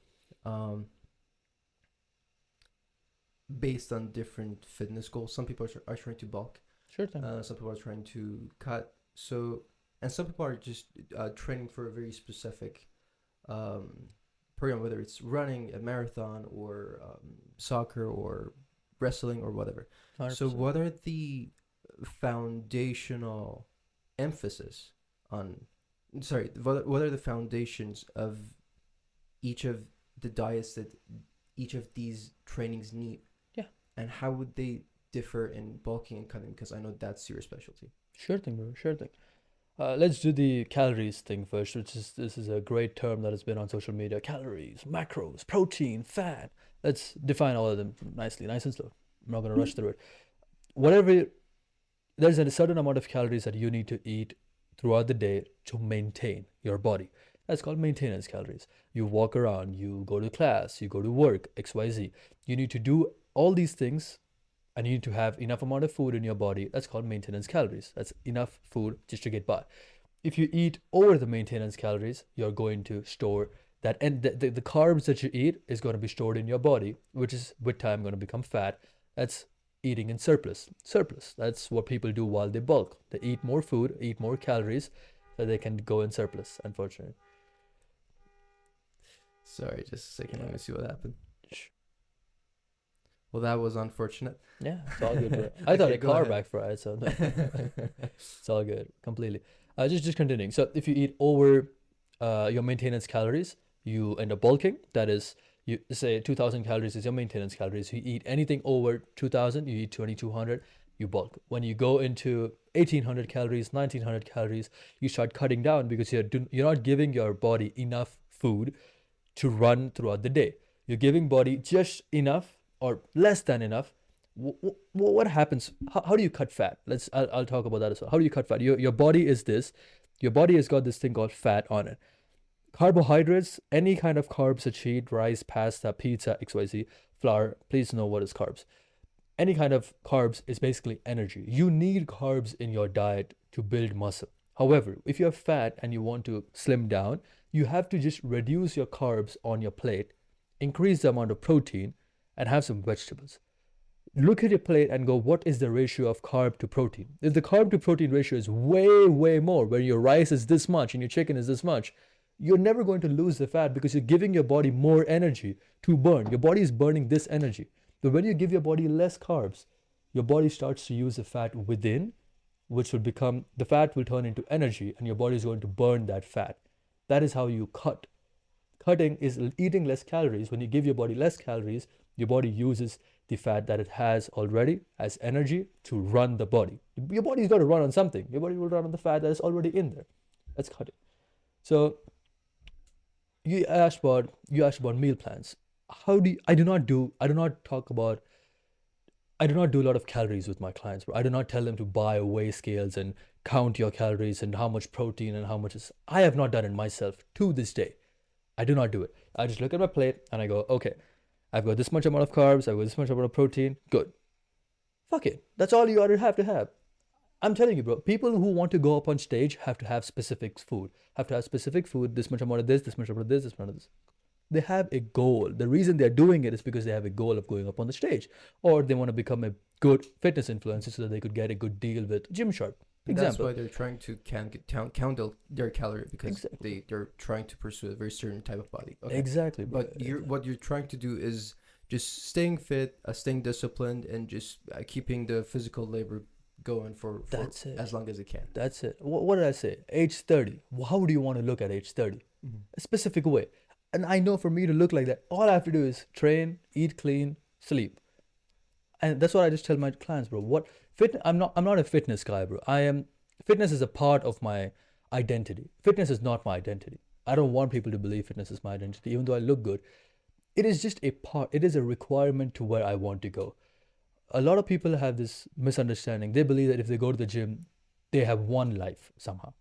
Based on different fitness goals. Some people are trying to bulk. Sure thing. Some people are trying to cut. So, and some people are just training for a very specific program, whether it's running a marathon or soccer or wrestling or whatever. 100%. So what are the foundational emphasis on, what are the foundations of each of the diets that each of these trainings need? Yeah. And how would they differ in bulking and cutting? Because I know that's your specialty. Sure thing, bro. Sure thing. Let's do the calories thing first, this is a great term that has been on social media. Calories, macros, protein, fat. Let's define all of them nicely, nice and slow. I'm not going to rush through it. There's a certain amount of calories that you need to eat throughout the day to maintain your body. That's called maintenance calories. You walk around, you go to class, you go to work, XYZ. You need to do all these things, and you need to have enough amount of food in your body. That's called maintenance calories. That's enough food just to get by. If you eat over the maintenance calories, you're going to store that, and the carbs that you eat is going to be stored in your body, which is with time going to become fat. That's eating in surplus. That's what people do while they bulk. They eat more food, eat more calories, so they can go in surplus, unfortunately. Sorry, just a second. Let me see what happened. Well, that was unfortunate. Yeah, it's all good, bro. I thought Okay, a go car ahead. backfired, so it's all good, completely. Just continuing. So if you eat over your maintenance calories, you end up bulking. That is, you say 2,000 calories is your maintenance calories. You eat anything over 2,000, you eat 2,200, you bulk. When you go into 1,800 calories, 1,900 calories, you start cutting down, because you're not giving your body enough food to run throughout the day. You're giving body just enough or less than enough. What happens? How do you cut fat? I'll talk about that as well. How do you cut fat? Your body is this. Your body has got this thing called fat on it. Carbohydrates, any kind of carbs that you eat, rice, pasta, pizza, XYZ, flour, please know what is carbs. Any kind of carbs is basically energy. You need carbs in your diet to build muscle. However, if you have fat and you want to slim down, you have to just reduce your carbs on your plate, increase the amount of protein, and have some vegetables. Look at your plate and go, what is the ratio of carb to protein? If the carb to protein ratio is way more, where your rice is this much and your chicken is this much, you're never going to lose the fat, because you're giving your body more energy to burn. Your body is burning this energy. But when you give your body less carbs, your body starts to use the fat within, which will become, the fat will turn into energy, and your body is going to burn that fat. That is how you cut Cutting is eating less calories. When you give your body less calories, your body uses the fat that it has already as energy to run the body. Your body's got to run on something. Your body will run on the fat that is already in there. That's cutting. So you asked about meal plans. How do you, I do not do a lot of calories with my clients, bro. I do not tell them to buy weigh scales and count your calories and how much protein and how much is. I have not done it myself to this day. I do not do it. I just look at my plate and I go, okay, I've got this much amount of carbs, I've got this much amount of protein. Good. Fuck it. That's all you ought have to have. I'm telling you, bro, people who want to go up on stage have to have specific food, this much amount of this much amount of this amount of this. They have a goal. The reason they're doing it is because they have a goal of going up on the stage, or they want to become a good fitness influencer so that they could get a good deal with Gymshark. And that's why they're trying to count their calorie, because they're trying to pursue a very certain type of body. Okay. Exactly. But what you're trying to do is just staying fit, staying disciplined, and just keeping the physical labor going for as long as it can. That's it. What did I say? Age 30. How do you want to look at age 30? Mm-hmm. A specific way. And I know for me to look like that, all I have to do is train, eat clean, sleep. And that's what I just tell my clients, bro. I'm not a fitness guy, bro. Fitness is a part of my identity. Fitness is not my identity. I don't want people to believe fitness is my identity, even though I look good. It is just a part. It is a requirement to where I want to go. A lot of people have this misunderstanding. They believe that if they go to the gym, they have one life somehow,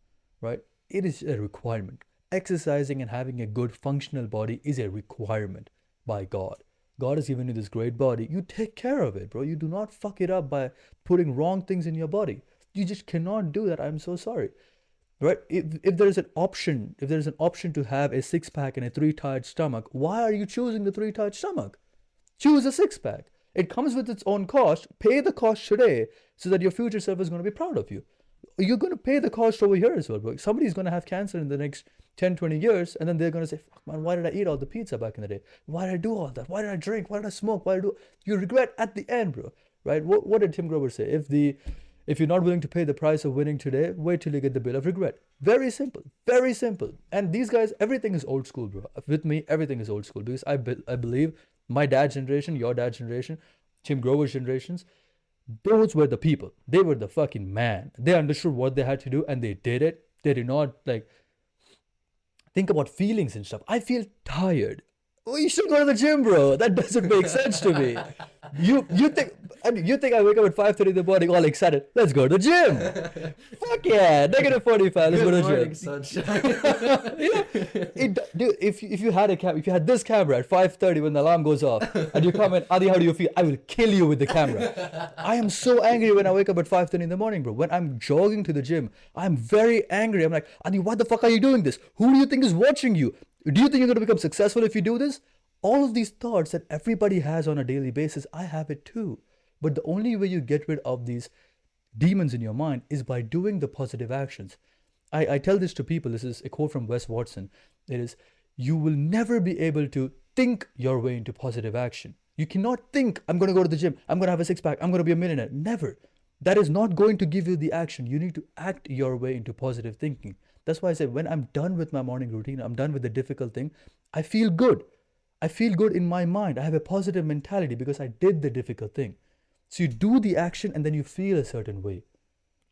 right? It is a requirement. Exercising and having a good functional body is a requirement by God. God has given you this great body. You take care of it, bro. You do not fuck it up by putting wrong things in your body. You just cannot do that. I'm so sorry. Right? If there's an option to have a 6-pack and a 3-tied stomach, why are you choosing the 3-tied stomach? Choose a 6-pack. It comes with its own cost. Pay the cost today so that your future self is going to be proud of you. You're going to pay the cost over here as well, bro. Somebody's going to have cancer in the next 10, 20 years, and then they're going to say, fuck, man, why did I eat all the pizza back in the day? Why did I do all that? Why did I drink? Why did I smoke? You regret at the end, bro. Right? What did Tim Grover say? If you're not willing to pay the price of winning today, wait till you get the bill of regret. Very simple. Very simple. And these guys, everything is old school, bro. With me, everything is old school, because I believe my dad's generation, your dad's generation, Tim Grover's generations, those were the people. They were the fucking man. They understood what they had to do and they did it. They did not think about feelings and stuff. I feel tired. Oh, you should go to the gym, bro. That doesn't make sense to me. You think I wake up at 5:30 in the morning all excited? Let's go to the gym. Fuck yeah, -45. Let's go to the gym. Sunshine. Dude, if you had this camera at 5:30 when the alarm goes off, and you come in, Adi, how do you feel? I will kill you with the camera. I am so angry when I wake up at 5:30 in the morning, bro. When I'm jogging to the gym, I'm very angry. I'm like, Adi, why the fuck are you doing this? Who do you think is watching you? Do you think you're going to become successful if you do this? All of these thoughts that everybody has on a daily basis, I have it too. But the only way you get rid of these demons in your mind is by doing the positive actions. I tell this to people. This is a quote from Wes Watson. It is, you will never be able to think your way into positive action. You cannot think, I'm going to go to the gym, I'm going to have a 6-pack, I'm going to be a millionaire. Never. That is not going to give you the action. You need to act your way into positive thinking. That's why I say when I'm done with my morning routine, I'm done with the difficult thing, I feel good. I feel good in my mind. I have a positive mentality because I did the difficult thing. So you do the action and then you feel a certain way.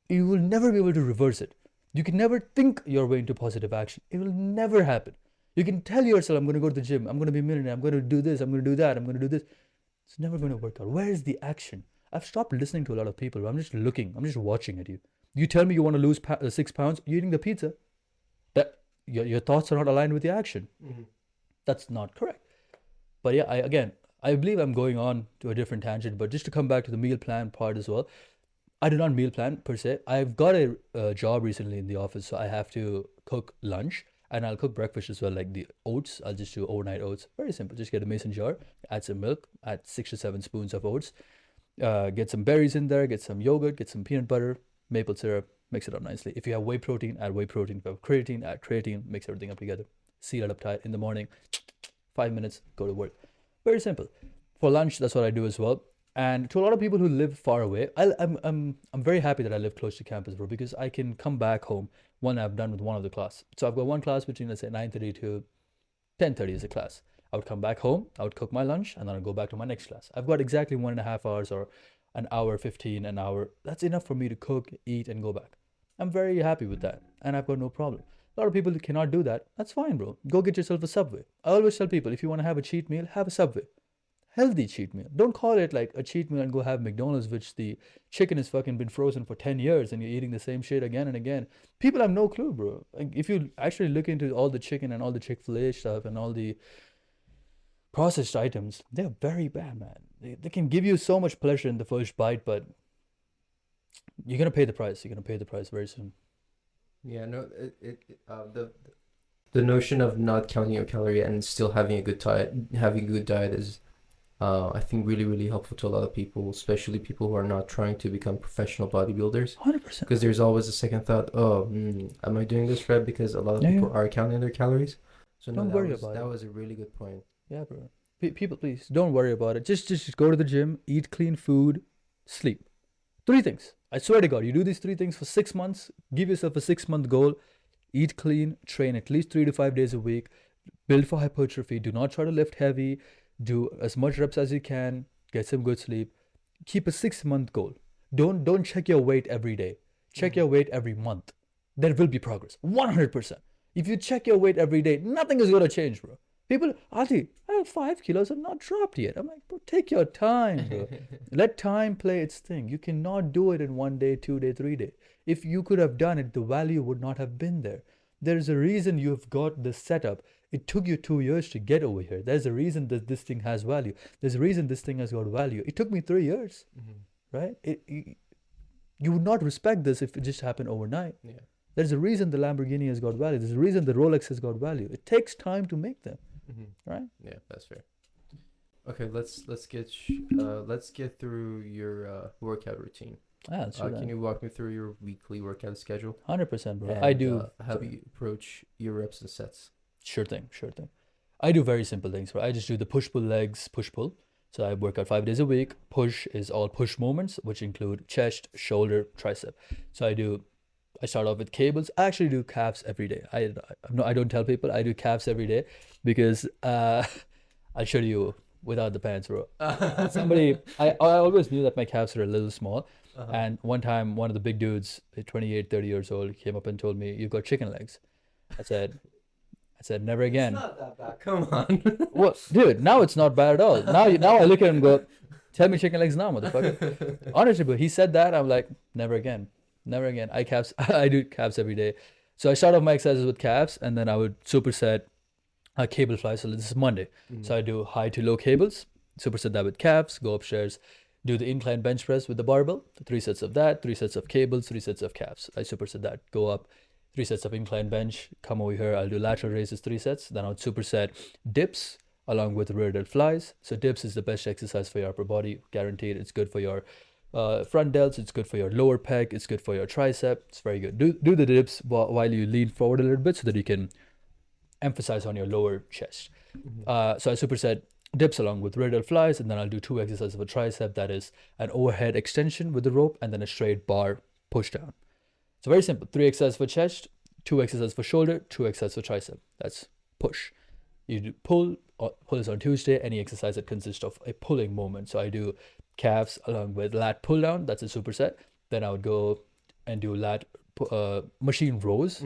You will never be able to reverse it. You can never think your way into positive action. It will never happen. You can tell yourself, I'm going to go to the gym, I'm going to be a millionaire, I'm going to do this, I'm going to do that, I'm going to do this. It's never going to work out. Where is the action? I've stopped listening to a lot of people. I'm just looking. I'm just watching at you. You tell me you want to lose 6 pounds, you're eating the pizza. That your thoughts are not aligned with your action. Mm-hmm. That's not correct. But yeah, I believe I'm going on to a different tangent. But just to come back to the meal plan part as well, I do not meal plan per se. I've got a job recently in the office, so I have to cook lunch and I'll cook breakfast as well, like the oats. I'll just do overnight oats. Very simple. Just get a mason jar, add some milk, add 6 to 7 spoons of oats, get some berries in there, get some yogurt, get some peanut butter, maple syrup, mix it up nicely. If you have whey protein, add whey protein. If you have creatine, add creatine, mix everything up together. Seal it up tight in the morning, 5 minutes, go to work. Very simple. For lunch, that's what I do as well. And to a lot of people who live far away, I'm very happy that I live close to campus, bro, because I can come back home when I've done with one of the class. So I've got one class between, let's say, 9:30 to 10:30 is a class. I would come back home, I would cook my lunch, and then I'd go back to my next class. I've got exactly 1.5 hours or an hour 15, an hour. That's enough for me to cook, eat, and go back. I'm very happy with that, and I've got no problem. A lot of people cannot do that. That's fine, bro. Go get yourself a Subway. I always tell people, if you want to have a cheat meal, have a Subway. Healthy cheat meal. Don't call it like a cheat meal and go have McDonald's, which the chicken has fucking been frozen for 10 years and you're eating the same shit again and again. People have no clue, bro. Like, if you actually look into all the chicken and all the Chick-fil-A stuff and all the processed items, they're very bad, man. They can give you so much pleasure in the first bite, but you're going to pay the price. You're going to pay the price very soon. Yeah, no, the notion of not counting your calorie and still having a good diet is, I think, really, really helpful to a lot of people, especially people who are not trying to become professional bodybuilders. 100%. Because there's always a second thought, am I doing this right? Because a lot of people are counting their calories. So don't worry about it. That was a really good point. Yeah, bro. People, please, don't worry about it. Just go to the gym, eat clean food, sleep. 3 things. I swear to God, you do these 3 things for 6 months, give yourself a 6-month goal, eat clean, train at least 3 to 5 days a week, build for hypertrophy, do not try to lift heavy, do as much reps as you can, get some good sleep. Keep a 6-month goal. Don't check your weight every day. Check your weight every month. There will be progress. 100%. If you check your weight every day, nothing is going to change, bro. People, Adi, I have 5 kilos and not dropped yet. I'm like, bro, take your time, bro. Let time play its thing. You cannot do it in 1 day, 2 day, 3 day. If you could have done it, the value would not have been there. There's a reason you've got this setup. It took you 2 years to get over here. There's a reason that this thing has value. There's a reason this thing has got value. It took me 3 years, right? You would not respect this if it just happened overnight. Yeah. There's a reason the Lamborghini has got value. There's a reason the Rolex has got value. It takes time to make them, right? Yeah, that's fair. Okay, let's get through your workout routine. Can you walk me through your weekly workout schedule? 100%, bro. And, I do. How do you approach your reps and sets? Sure thing. I do very simple things, right? I just do the push-pull legs, push-pull. So I work out 5 days a week. Push is all push movements, which include chest, shoulder, tricep. So I start off with cables. I actually do calves every day. I don't tell people I do calves every day because I'll show you without the pants, bro. I always knew that my calves are a little small. And one time, one of the big dudes, 28, 30 years old, came up and told me, "You've got chicken legs." I said, "Never again." It's not that bad. Come on. What, dude? Now it's not bad at all. Now I look at him and go, "Tell me chicken legs now, motherfucker." Honestly, but he said that, I'm like, never again. I do calves every day. So I start off my exercises with calves, and then I would superset cable fly. So this is Monday. So I do high to low cables, superset that with calves, go upstairs, do the incline bench press with the barbell, 3 sets of that, 3 sets of cables, 3 sets of calves. I superset that, go up, 3 sets of incline bench, come over here, I'll do lateral raises, 3 sets. Then I'll superset dips along with rear delt flies. So dips is the best exercise for your upper body, guaranteed. It's good for your front delts, it's good for your lower pec, it's good for your tricep. It's very good. Do the dips while you lean forward a little bit so that you can emphasize on your lower chest. So I superset dips along with rear delt flies, and then I'll do 2 exercises for tricep. That is an overhead extension with the rope and then a straight bar push down. So very simple. 3 exercises for chest, 2 exercises for shoulder, 2 exercises for tricep. That's push. You do pull is on Tuesday, any exercise that consists of a pulling movement. So I do calves along with lat pull down, that's a superset. Then I would go and do lat machine rows,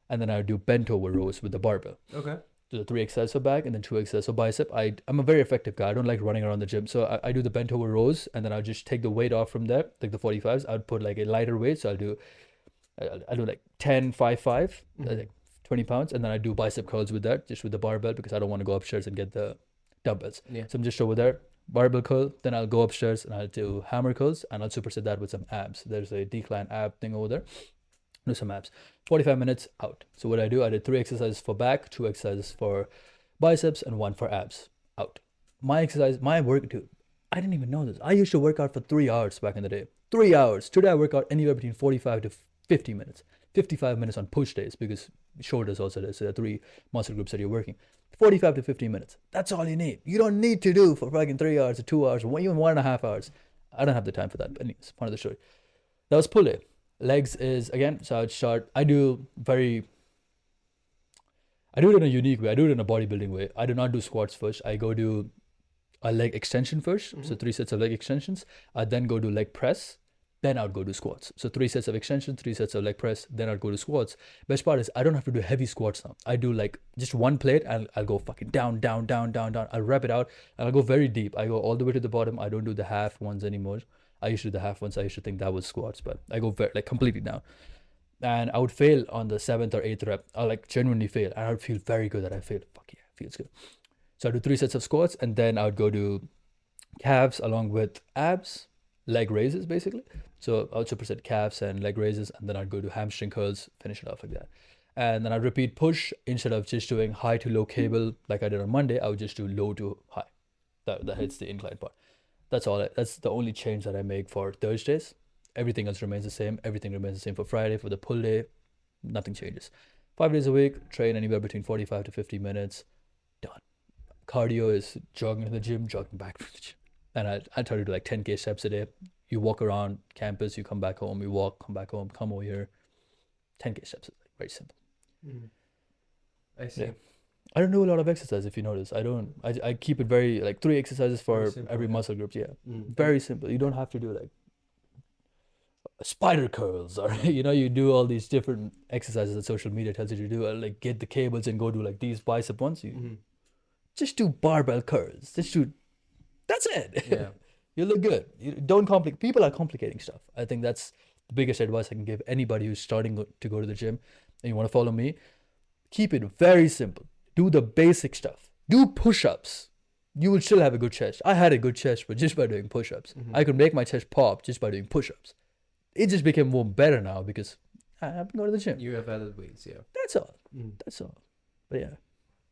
and then I would do bent over rows with the barbell. Okay. Do the 3 exercises for back and then 2 exercises for bicep. I'm a very effective guy. I don't like running around the gym. So I do the bent over rows, and then I'll just take the weight off from there, like the 45s. I would put like a lighter weight. So I'll do like 10, 5, 5, like 20 pounds. And then I do bicep curls with that, just with the barbell, because I don't want to go upstairs and get the dumbbells. Yeah. So I'm just over there, barbell curl. Then I'll go upstairs and I'll do hammer curls, and I'll superset that with some abs. There's a decline ab thing over there. Do some abs. 45 minutes out. So what I did 3 exercises for back, 2 exercises for biceps, and 1 for abs. Out. My work, dude, I didn't even know this. I used to work out for 3 hours back in the day. 3 hours. Today I work out anywhere between 45 to 50 minutes. 55 minutes on push days, because shoulders also there. So there are 3 muscle groups that you're working. 45 to 50 minutes. That's all you need. You don't need to do for fucking 3 hours or 2 hours or even 1.5 hours. I don't have the time for that. But anyways, part of the story. That was pull day. Legs is, again, so I do I do it in a unique way. I do it in a bodybuilding way. I do not do squats first. I go do a leg extension first. So 3 sets of leg extensions. I then go do leg press. Then I'd go do squats. So 3 sets of extension, 3 sets of leg press. Then I'd go to squats. Best part is I don't have to do heavy squats now. I do like just one plate and I'll go fucking down, down, down, down, down. I'll rep it out and I'll go very deep. I go all the way to the bottom. I don't do the half ones anymore. I used to do the half ones. I used to think that was squats, but I go very, like completely down. And I would fail on the 7th or 8th rep. I like genuinely fail. And I would feel very good that I failed. Fuck yeah, feels good. So I do 3 sets of squats and then I would go do calves along with abs, leg raises basically. So I would superset calves and leg raises, and then I'd go to hamstring curls, finish it off like that. And then I'd repeat push instead of just doing high to low cable like I did on Monday. I would just do low to high. That hits the incline part. That's all. That's the only change that I make for Thursdays. Everything else remains the same. Everything remains the same for Friday. For the pull day, nothing changes. 5 days a week, train anywhere between 45 to 50 minutes. Done. Cardio is jogging to the gym, jogging back from the gym. And I try to do like 10K steps a day. You walk around campus, you come back home, you walk, come back home, come over here. 10K steps, very simple. I see. Yeah. I don't do a lot of exercise, if you notice. I keep it very, like 3 exercises for every muscle group. Yeah. Very simple. You don't have to do like spider curls or, you do all these different exercises that social media tells you to do. Like get the cables and go do like these bicep ones. Just do barbell curls. That's it. Yeah. You look good. You don't complicate. People are complicating stuff. I think that's the biggest advice I can give anybody who's starting to go to the gym and you want to follow me. Keep it very simple. Do the basic stuff. Do push-ups. You will still have a good chest. I had a good chest, but just by doing push-ups. I could make my chest pop just by doing push-ups. It just became more better now because I've been going to the gym. You have added weights, yeah. That's all. That's all. But yeah.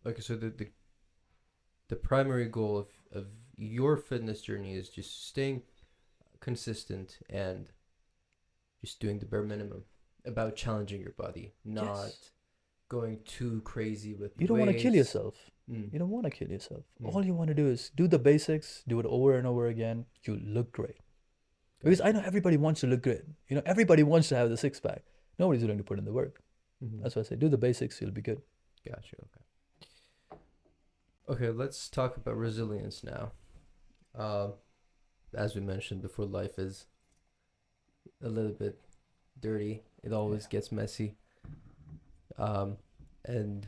Okay, so the primary goal of your fitness journey is just staying consistent and just doing the bare minimum, about challenging your body, not going too crazy with you don't want to kill yourself. You don't want to kill yourself. All you want to do is do the basics, do it over and over again. You look great. Because I know everybody wants to look good. Everybody wants to have the six pack. Nobody's willing to put in the work. That's why I say do the basics, you'll be good. Gotcha. Okay, let's talk about resilience now. As we mentioned before, life is a little bit dirty. It always gets messy. And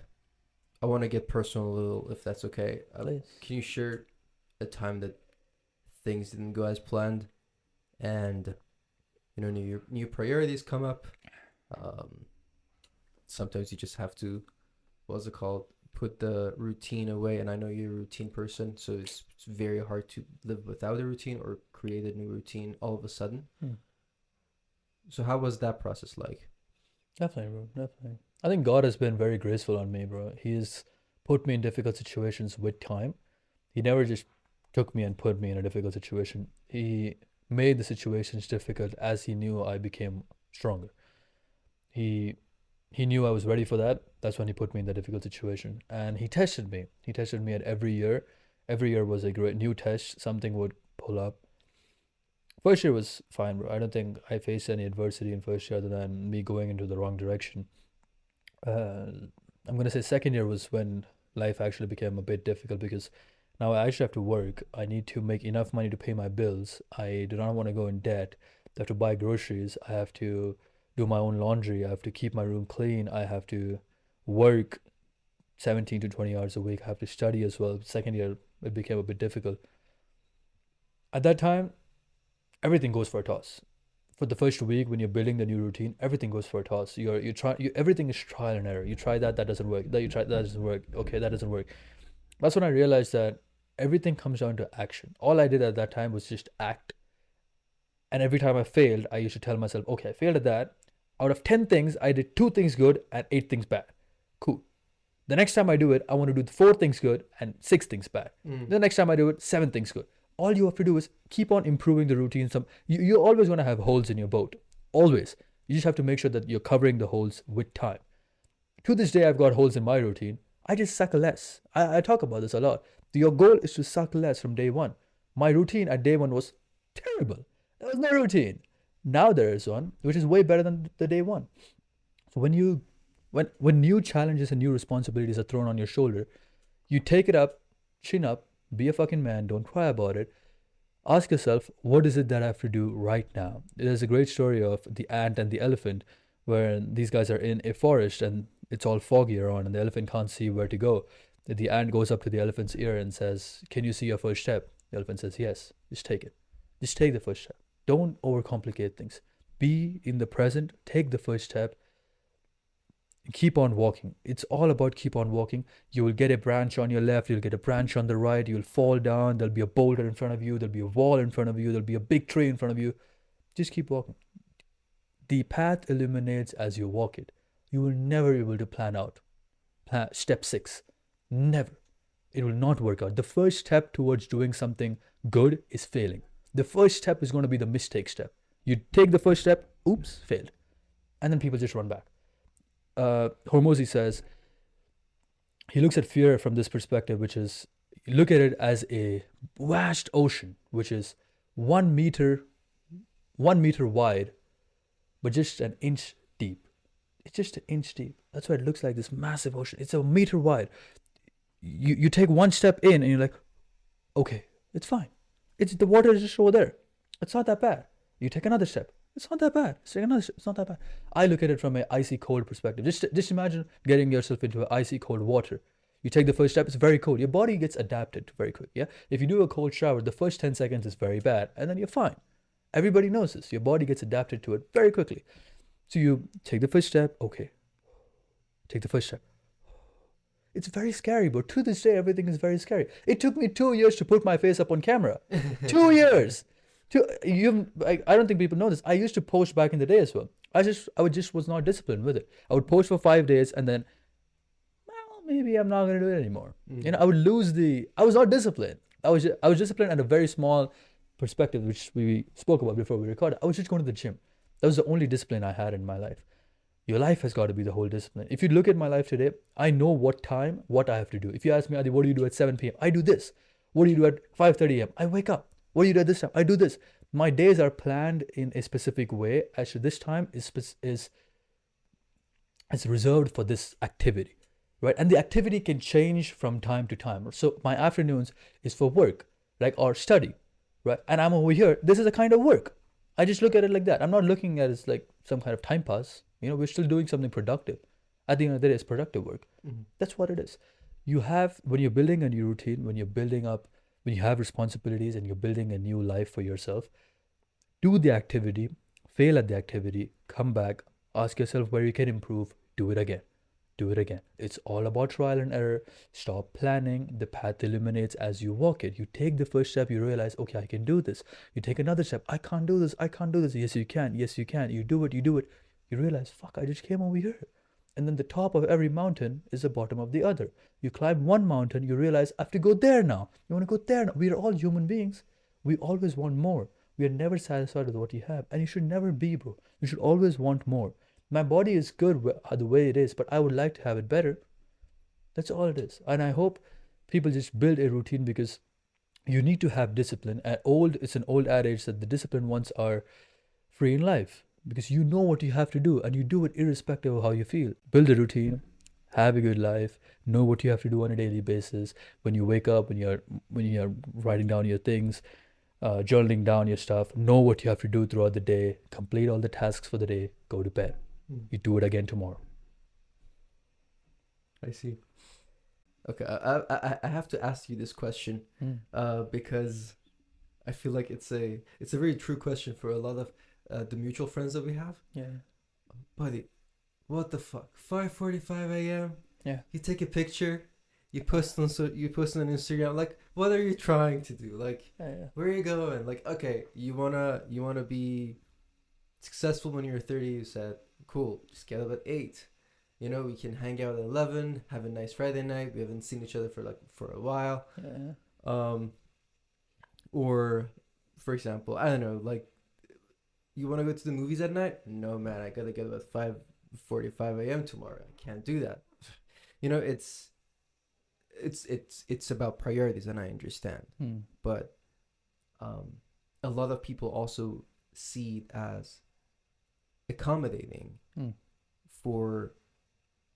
I want to get personal a little, if that's okay. Can you share a time that things didn't go as planned and new priorities come up? Sometimes you just have to, put the routine away, and I know you're a routine person, so it's very hard to live without a routine or create a new routine all of a sudden. So how was that process like? Definitely, bro. Definitely. I think God has been very graceful on me, bro. He's put me in difficult situations with time. He never just took me and put me in a difficult situation. He made the situations difficult as he knew I became stronger. He knew I was ready for that. That's when he put me in that difficult situation. And he tested me. He tested me at every year. Every year was a great new test. Something would pull up. First year was fine, bro. I don't think I faced any adversity in first year other than me going into the wrong direction. I'm going to say second year was when life actually became a bit difficult because now I actually have to work. I need to make enough money to pay my bills. I do not want to go in debt. I have to buy groceries. I have to do my own laundry. I have to keep my room clean. I have to work 17 to 20 hours a week. I have to study as well. Second year, it became a bit difficult. At that time, everything goes for a toss. For the first week, when you're building the new routine, everything goes for a toss. Everything is trial and error. You try that doesn't work. That doesn't work. Okay, that doesn't work. That's when I realized that everything comes down to action. All I did at that time was just act. And every time I failed, I used to tell myself, okay, I failed at that. Out of 10 things, I did 2 things good and 8 things bad. Cool. The next time I do it, I want to do 4 things good and 6 things bad. The next time I do it, 7 things good. All you have to do is keep on improving the routine. You're always going to have holes in your boat. Always. You just have to make sure that you're covering the holes with time. To this day, I've got holes in my routine. I just suck less. I talk about this a lot. Your goal is to suck less from day one. My routine at day one was terrible. There was no routine. Now there is one, which is way better than the day one. So when you When new challenges and new responsibilities are thrown on your shoulder, you take it up, chin up, be a fucking man, don't cry about it. Ask yourself, what is it that I have to do right now? There's a great story of the ant and the elephant, where these guys are in a forest and it's all foggy around, and the elephant can't see where to go. The ant goes up to the elephant's ear and says, "Can you see your first step?" The elephant says, "Yes." Just take it. Just take the first step. Don't overcomplicate things. Be in the present, take the first step, keep on walking. It's all about keep on walking. You will get a branch on your left, you'll get a branch on the right, you'll fall down, there'll be a boulder in front of you, there'll be a wall in front of you, there'll be a big tree in front of you. Just keep walking. The path illuminates as you walk it. You will never be able to plan out. Step 6. Never. It will not work out. The first step towards doing something good is failing. The first step is going to be the mistake step. You take the first step, oops, failed. And then people just run back. Hormozy says, he looks at fear from this perspective, which is, look at it as a vast ocean, which is 1 meter wide, but just an inch deep. It's just an inch deep. That's why it looks like this massive ocean. It's a meter wide. You take one step in and you're like, okay, it's fine. It's the water is just over there. It's not that bad. You take another step. It's not that bad. It's not that bad. I look at it from an icy cold perspective. Just imagine getting yourself into icy cold water. You take the first step, it's very cold. Your body gets adapted to very quick. Yeah. If you do a cold shower, the first 10 seconds is very bad, and then you're fine. Everybody knows this. Your body gets adapted to it very quickly. So you take the first step, okay. Take the first step. It's very scary, but to this day, everything is very scary. It took me 2 years to put my face up on camera. 2 years. I don't think people know this. I used to post back in the day as well. I was not disciplined with it. I would post for 5 days and then, well, maybe I'm not gonna do it anymore. I would lose I was not disciplined. I was disciplined at a very small perspective, which we spoke about before we recorded. I was just going to the gym. That was the only discipline I had in my life. Your life has got to be the whole discipline. If you look at my life today, I know what I have to do. If you ask me, Adi, what do you do at 7 p.m.? I do this. What do you do at 5:30 a.m.? I wake up. What do you do at this time? I do this. My days are planned in a specific way. Actually, this time is reserved for this activity, right? And the activity can change from time to time. So my afternoons is for work, like, or study, right? And I'm over here. This is a kind of work. I just look at it like that. I'm not looking at it as like some kind of time pass. We're still doing something productive. At the end of the day, it's productive work. Mm-hmm. That's what it is. When you're building a new routine, when you have responsibilities and you're building a new life for yourself, do the activity, fail at the activity, come back, ask yourself where you can improve, do it again. Do it again. It's all about trial and error. Stop planning. The path illuminates as you walk it. You take the first step, you realize, okay, I can do this. You take another step, I can't do this. Yes, you can. Yes, you can. You do it. You realize, fuck, I just came over here. And then the top of every mountain is the bottom of the other. You climb one mountain, you realize, I have to go there now. You want to go there now. We are all human beings. We always want more. We are never satisfied with what you have. And you should never be, bro. You should always want more. My body is good the way it is, but I would like to have it better. That's all it is. And I hope people just build a routine, because you need to have discipline. It's an old adage that the disciplined ones are free in life, because you know what you have to do and you do it irrespective of how you feel. Build a routine, have a good life, know what you have to do on a daily basis. When you wake up, when you're writing down your things, journaling down your stuff, know what you have to do throughout the day, complete all the tasks for the day, go to bed. You do it again tomorrow. I see. Okay, I have to ask you this question because I feel like it's a very true question for a lot of the mutual friends that we have. Yeah. Buddy, what the fuck? 5:45 a.m. Yeah. You take a picture, you post on Instagram. Like, what are you trying to do? Like, where are you going? Like, okay, you wanna be successful when you're 30. You said, cool, just get up at 8. We can hang out at 11, have a nice Friday night. We haven't seen each other for a while. Yeah. Or, for example, I don't know, like, you want to go to the movies at night? No, man, I gotta get up at 5:45 a.m. tomorrow. I can't do that. It's about priorities, and I understand. But a lot of people also see it as accommodating for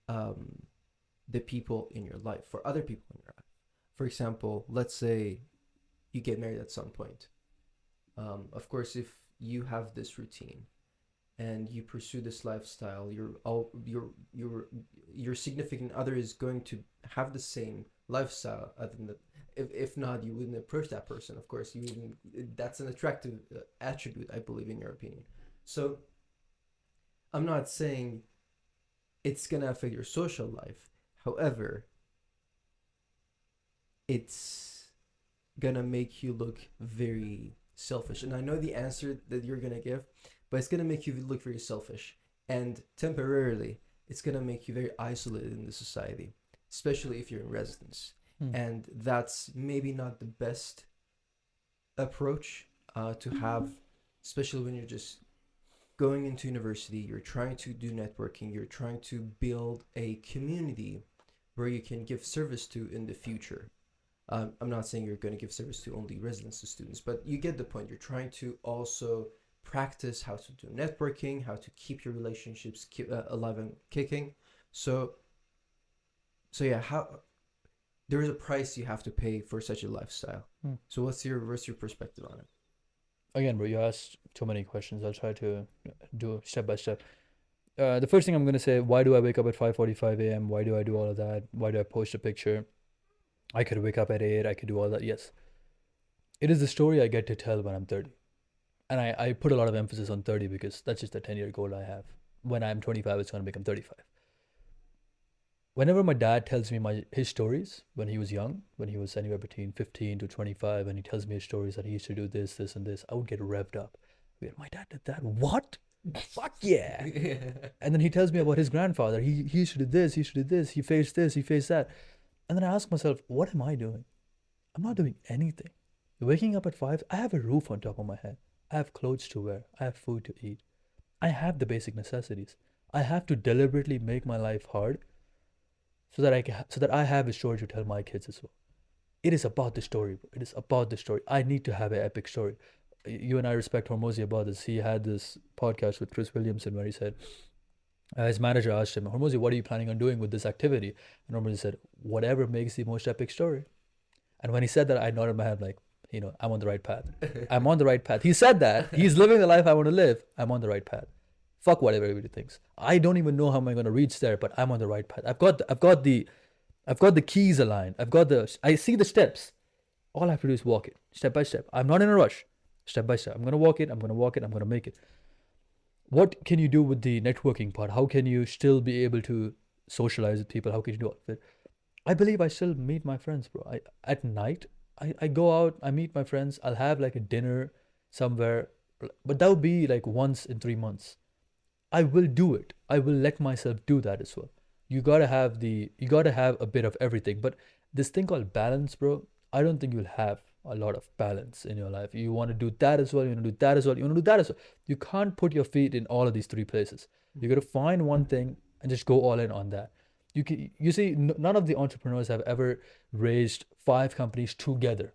the people in your life, for other people in your life. For example, let's say you get married at some point. Of course, if you have this routine and you pursue this lifestyle, your significant other is going to have the same lifestyle. Other than if not, you wouldn't approach that person. Of course, you wouldn't. That's an attractive attribute, I believe, in your opinion. So I'm not saying it's gonna affect your social life. However, it's gonna make you look very selfish. And I know the answer that you're gonna give, but it's gonna make you look very selfish. And temporarily, it's gonna make you very isolated in the society, especially if you're in residence. And that's maybe not the best approach to have, especially when you're just going into university, you're trying to do networking, you're trying to build a community where you can give service to in the future. I'm not saying you're going to give service to only residency students, but you get the point. You're trying to also practice how to do networking, how to keep your relationships alive and kicking. So yeah, how there is a price you have to pay for such a lifestyle. So what's your perspective on it? Again, bro, you asked too many questions. I'll try to do step by step. The first thing I'm gonna say: why do I wake up at 5:45 a.m.? Why do I do all of that? Why do I post a picture? I could wake up at 8. I could do all that. Yes, it is the story I get to tell when I'm 30, and I put a lot of emphasis on 30 because that's just a 10-year goal I have. When I'm 25, it's gonna become 35. Whenever my dad tells me his stories when he was young, when he was anywhere between 15 to 25, and he tells me his stories that he used to do this, this, and this, I would get revved up. My dad did that? What? Fuck yeah. And then he tells me about his grandfather. He used to do this, he used to do this, he faced this, he faced that. And then I ask myself, what am I doing? I'm not doing anything. Waking up at 5, I have a roof on top of my head. I have clothes to wear. I have food to eat. I have the basic necessities. I have to deliberately make my life hard so that I have a story to tell my kids as well. It is about the story. It is about the story. I need to have an epic story. You and I respect Hormozy about this. He had this podcast with Chris Williamson where he said, his manager asked him, Hormozy, what are you planning on doing with this activity? And Hormozy said, whatever makes the most epic story. And when he said that, I nodded my head like, I'm on the right path. I'm on the right path. He said that. He's living the life I want to live. I'm on the right path. Fuck what everybody thinks. I don't even know how I'm going to reach there, but I'm on the right path. I've got the keys aligned. I see the steps. All I have to do is walk it step by step. I'm not in a rush. Step by step. I'm going to walk it. I'm going to make it. What can you do with the networking part? How can you still be able to socialize with people? How can you do all of it? I believe I still meet my friends, bro. At night, I go out, I meet my friends. I'll have like a dinner somewhere, but that would be like once in 3 months. I will do it. I will let myself do that as well. You gotta have a bit of everything. But this thing called balance, bro, I don't think you'll have a lot of balance in your life. You want to do that as well. You want to do that as well. You want to do that as well. You can't put your feet in all of these 3 places. You got to find one thing and just go all in on that. You see, none of the entrepreneurs have ever raised 5 companies together.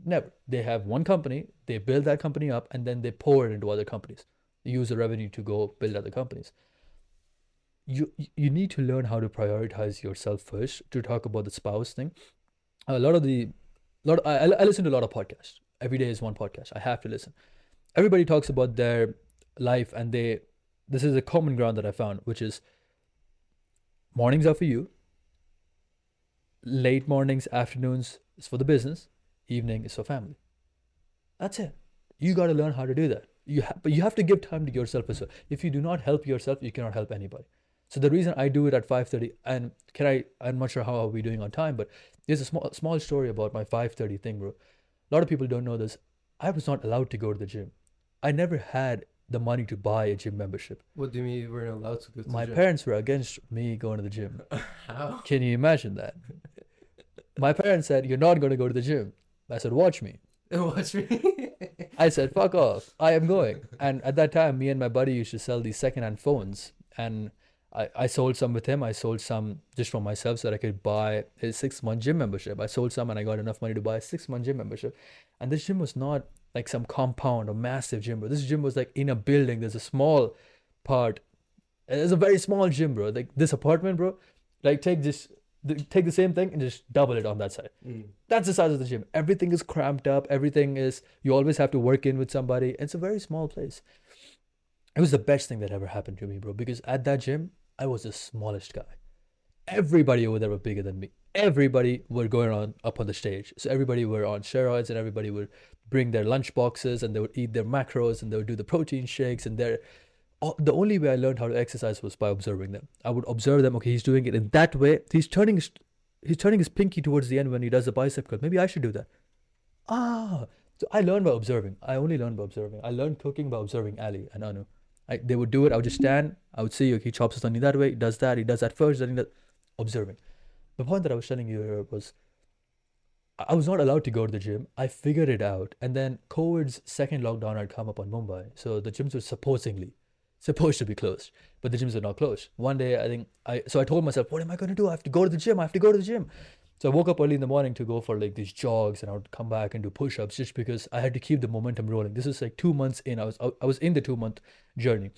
Never. They have one company, they build that company up, and then they pour it into other companies. They use the revenue to go build other companies. You need to learn how to prioritize yourself first. To talk about the spouse thing, I listen to a lot of podcasts. Every day is one podcast. I have to listen. Everybody talks about their life, and this is a common ground that I found, which is mornings are for you. Late mornings, afternoons is for the business. Evening is for family. That's it. You got to learn how to do that. But you have to give time to yourself as well. If you do not help yourself, you cannot help anybody. So the reason I do it at 5:30, and I'm not sure how are we doing on time, but there's a small story about my 5:30 thing, bro. A lot of people don't know this. I was not allowed to go to the gym. I never had the money to buy a gym membership. What do you mean you weren't allowed to go to the gym? My parents were against me going to the gym. How? Can you imagine that? My parents said, you're not going to go to the gym. I said, watch me. Watch me? I said, fuck off. I am going. And at that time, me and my buddy used to sell these secondhand phones. And I sold some with him. I sold some just for myself so that I could buy a 6-month gym membership. I sold some and I got enough money to buy a 6-month gym membership. And this gym was not like some compound or massive gym, bro. This gym was like in a building. There's a small part. There's a very small gym, bro. Like this apartment, bro, Like take the same thing and just double it on that side. That's the size of the gym. Everything is cramped up. Everything is, you always have to work in with somebody. It's a very small place. It was the best thing that ever happened to me, bro, because at that gym, I was the smallest guy. Everybody over there were bigger than me. Everybody were going on up on the stage. So everybody were on steroids, and everybody would bring their lunch boxes, and they would eat their macros, and they would do the protein shakes. And the only way I learned how to exercise was by observing them. I would observe them. Okay, he's doing it in that way. He's turning his pinky towards the end when he does the bicep curl. Maybe I should do that. So I learned by observing. I only learned by observing. I learned cooking by observing Ali and Anu. They would do it. I would just stand. I would see, okay, he chops his onion that way. He does that first. Then he does. Observing. The point that I was telling you here was, I was not allowed to go to the gym. I figured it out. And then COVID's second lockdown had come up on Mumbai. So the gyms were supposed to be closed. But the gyms were not closed. One day, I told myself, what am I going to do? I have to go to the gym. So I woke up early in the morning to go for like these jogs, and I would come back and do push-ups just because I had to keep the momentum rolling. This is like 2 months in. I was in the 2-month journey.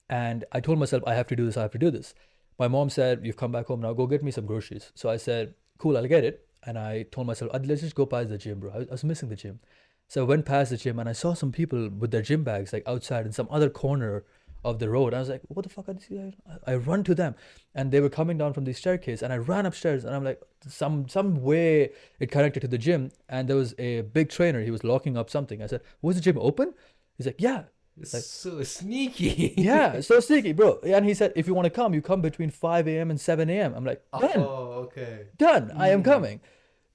And I told myself, I have to do this. My mom said, you've come back home now, go get me some groceries. So I said, cool, I'll get it. And I told myself, let's just go past the gym, bro. I was missing the gym. So I went past the gym and I saw some people with their gym bags like outside in some other corner of the road. I was like, what the fuck are these guys? I run to them, and they were coming down from the staircase, and I ran upstairs, and I'm like, some way it connected to the gym, and there was a big trainer. He was locking up something. I said, was the gym open? He's like, yeah. Like, so sneaky. Yeah, so sneaky, bro. And he said, if you want to come, you come between 5 a.m. and 7 a.m. I'm like, done. Oh, okay. Done. I am coming.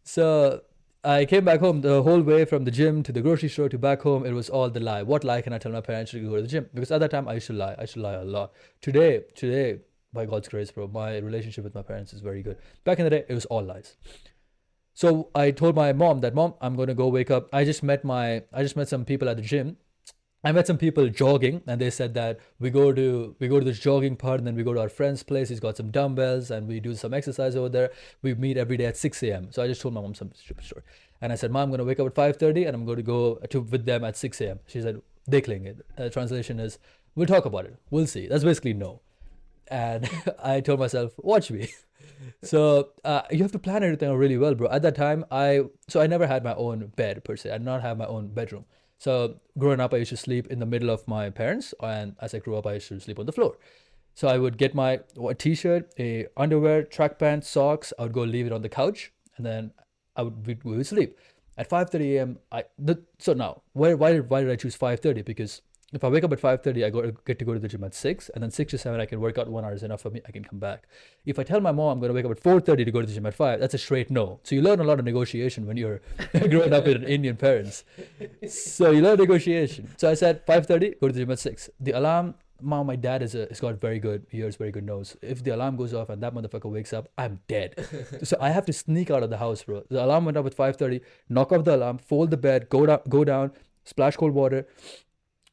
So I came back home. The whole way from the gym to the grocery store to back home, it was all the lie. What lie can I tell my parents to go to the gym? Because at that time, I used to lie. I used to lie a lot. Today, by God's grace, bro, my relationship with my parents is very good. Back in the day, it was all lies. So I told my mom that, Mom, I'm going to go wake up. I just met some people at the gym. I met some people jogging, and they said that we go to this jogging part, and then we go to our friend's place. He's got some dumbbells, and we do some exercise over there. We meet every day at 6 a.m. So I just told my mom some stupid story. And I said, Mom, I'm going to wake up at 5:30, and I'm going to go with them at 6 a.m. She said, Dekh lenge. The translation is, we'll talk about it. We'll see. That's basically no. And I told myself, watch me. So you have to plan everything really well, bro. At that time, I never had my own bed per se. I did not have my own bedroom. So growing up, I used to sleep in the middle of my parents, and as I grew up, I used to sleep on the floor. So I would get my t-shirt, a underwear, track pants, socks. I would go leave it on the couch, and then we would sleep. At 5:30 a.m. So now, why did I choose 5:30? Because if I wake up at 5:30, I get to go to the gym at 6, and then 6 to 7, I can work out. 1 hour is enough for me. I can come back. If I tell my mom I'm going to wake up at 4:30 to go to the gym at 5, that's a straight no. So you learn a lot of negotiation when you're growing up with Indian parents. So you learn negotiation. So I said 5:30, go to the gym at 6. The alarm, my dad has got very good ears, very good nose. If the alarm goes off and that motherfucker wakes up, I'm dead. So I have to sneak out of the house, bro. The alarm went up at 5:30, knock off the alarm, fold the bed, go down, splash cold water,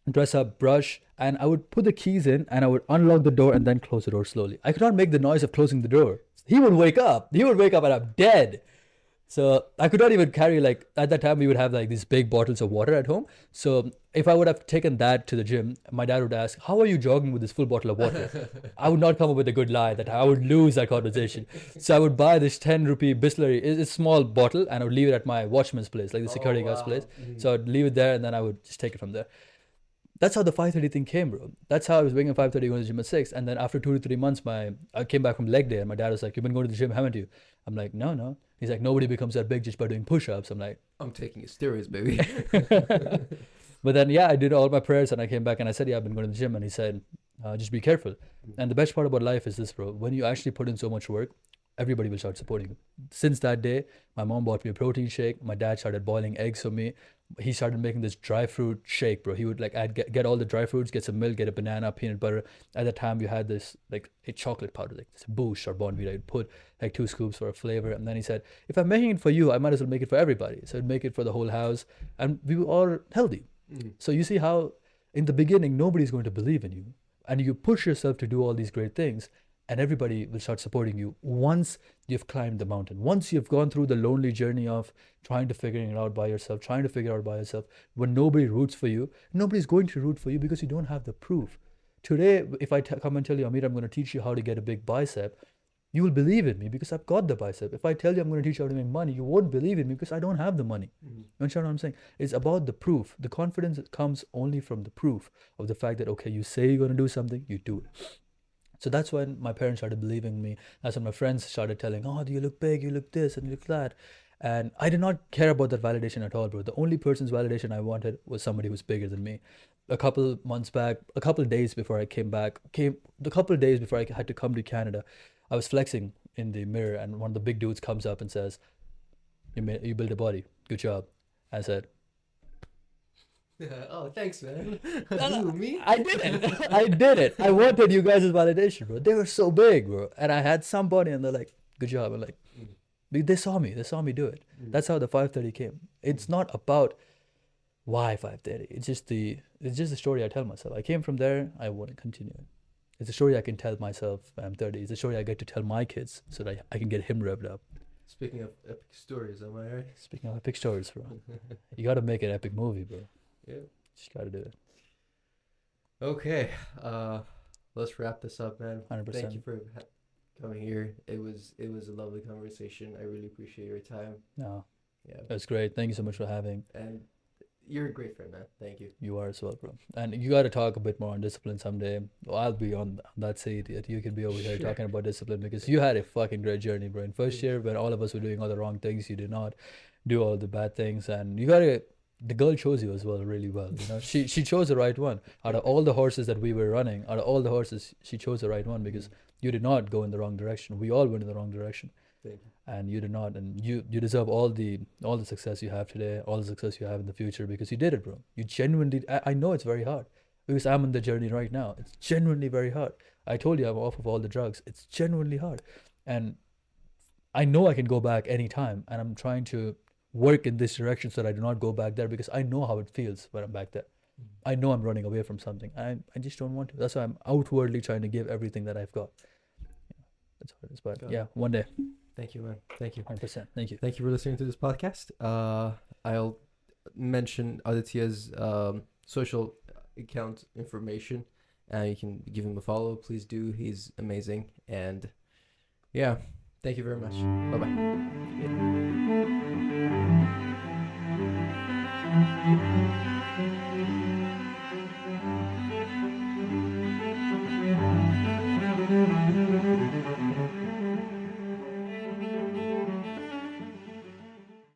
dress up, brush, and I would put the keys in, and I would unlock the door and then close the door slowly. I could not make the noise of closing the door. He would wake up and I'm dead. So I could not even carry, like, at that time we would have like these big bottles of water at home. So if I would have taken that to the gym, my dad would ask, how are you jogging with this full bottle of water? I would not come up with a good lie that I would lose that conversation. So I would buy this 10 rupee Bisleri, it's a small bottle, and I would leave it at my watchman's place, like the security guard's place. So I'd leave it there, and then I would just take it from there. That's how the 5:30 thing came, bro. That's how I was waking up 5:30, going to the gym at 6. And then after 2 to 3 months, I came back from leg day, and my dad was like, you've been going to the gym, haven't you? I'm like, no. He's like, nobody becomes that big just by doing push-ups. I'm like, I'm taking it serious, baby. But then, yeah, I did all my prayers, and I came back, and I said, yeah, I've been going to the gym. And he said, just be careful. And the best part about life is this, bro. When you actually put in so much work, everybody will start supporting you. Since that day, my mom bought me a protein shake. My dad started boiling eggs for me. He started making this dry fruit shake, bro. He would like get all the dry fruits, get some milk, get a banana, peanut butter. At the time, you had this like a chocolate powder, like this Boost or Bonvita. You'd put like 2 scoops for a flavor, and then he said, if I'm making it for you, I might as well make it for everybody. So I'd make it for the whole house, and we were all healthy. So you see how in the beginning nobody's going to believe in you, and you push yourself to do all these great things, and everybody will start supporting you once you've climbed the mountain. Once you've gone through the lonely journey of trying to figure it out by yourself, when nobody roots for you, nobody's going to root for you because you don't have the proof. Today, if I come and tell you, Amir, I'm going to teach you how to get a big bicep, You will believe in me because I've got the bicep. If I tell you I'm going to teach you how to make money, you won't believe in me because I don't have the money. You understand what I'm saying? It's about the proof. The confidence comes only from the proof of the fact that, okay, you say you're going to do something, you do it. So that's when my parents started believing me. That's when my friends started telling, oh, you look big, you look this, and you look that. And I did not care about that validation at all, bro. The only person's validation I wanted was somebody who's bigger than me. A couple months back, a couple days before I the couple days before I had to come to Canada, I was flexing in the mirror, and one of the big dudes comes up and says, you built a body. Good job. I said, Oh, thanks, man. Me? I did it. I did it. I wanted you guys' validation, bro. They were so big, bro. And I had somebody, and they're like, good job. I'm like, they saw me. They saw me do it. That's how the 530 came. It's not about why 530. It's just the story I tell myself. I came from there. I want to continue it. It's a story I can tell myself when I'm 30. It's a story I get to tell my kids so that I can get him revved up. Speaking of epic stories, am I right? Speaking of epic stories, bro. You got to make an epic movie, bro. Yeah. Just got to do it. Okay. Let's wrap this up, man. 100%. Thank you for coming here. It was a lovely conversation. I really appreciate your time. No. Yeah. That's great. Thank you so much for having. And you're a great friend, man. Thank you. You are as well, bro. And you got to talk a bit more on discipline someday. Well, I'll be on that seat. You can be over here talking about discipline because you had a fucking great journey, bro. In first year, when all of us were doing all the wrong things, you did not do all the bad things. And you got to, the girl chose you as well really well. You know, she chose the right one. Out of all the horses that we were running, out of all the horses, she chose the right one because you did not go in the wrong direction. We all went in the wrong direction. Thank you. And you did not, and you deserve all the success you have today, all the success you have in the future because you did it, bro. You genuinely, I know it's very hard because I'm on the journey right now. It's genuinely very hard. I told you I'm off of all the drugs. It's genuinely hard, and I know I can go back anytime, and I'm trying to work in this direction so that I do not go back there because I know how it feels when I'm back there. I know I'm running away from something. I just don't want to. That's why I'm outwardly trying to give everything that I've got. That's what it is. But yeah, one day. Thank you, man. Thank you. 100%. Thank you. Thank you for listening to this podcast. I'll mention Aditya's social account information. You can give him a follow. Please do. He's amazing. And yeah, thank you very much. Bye-bye.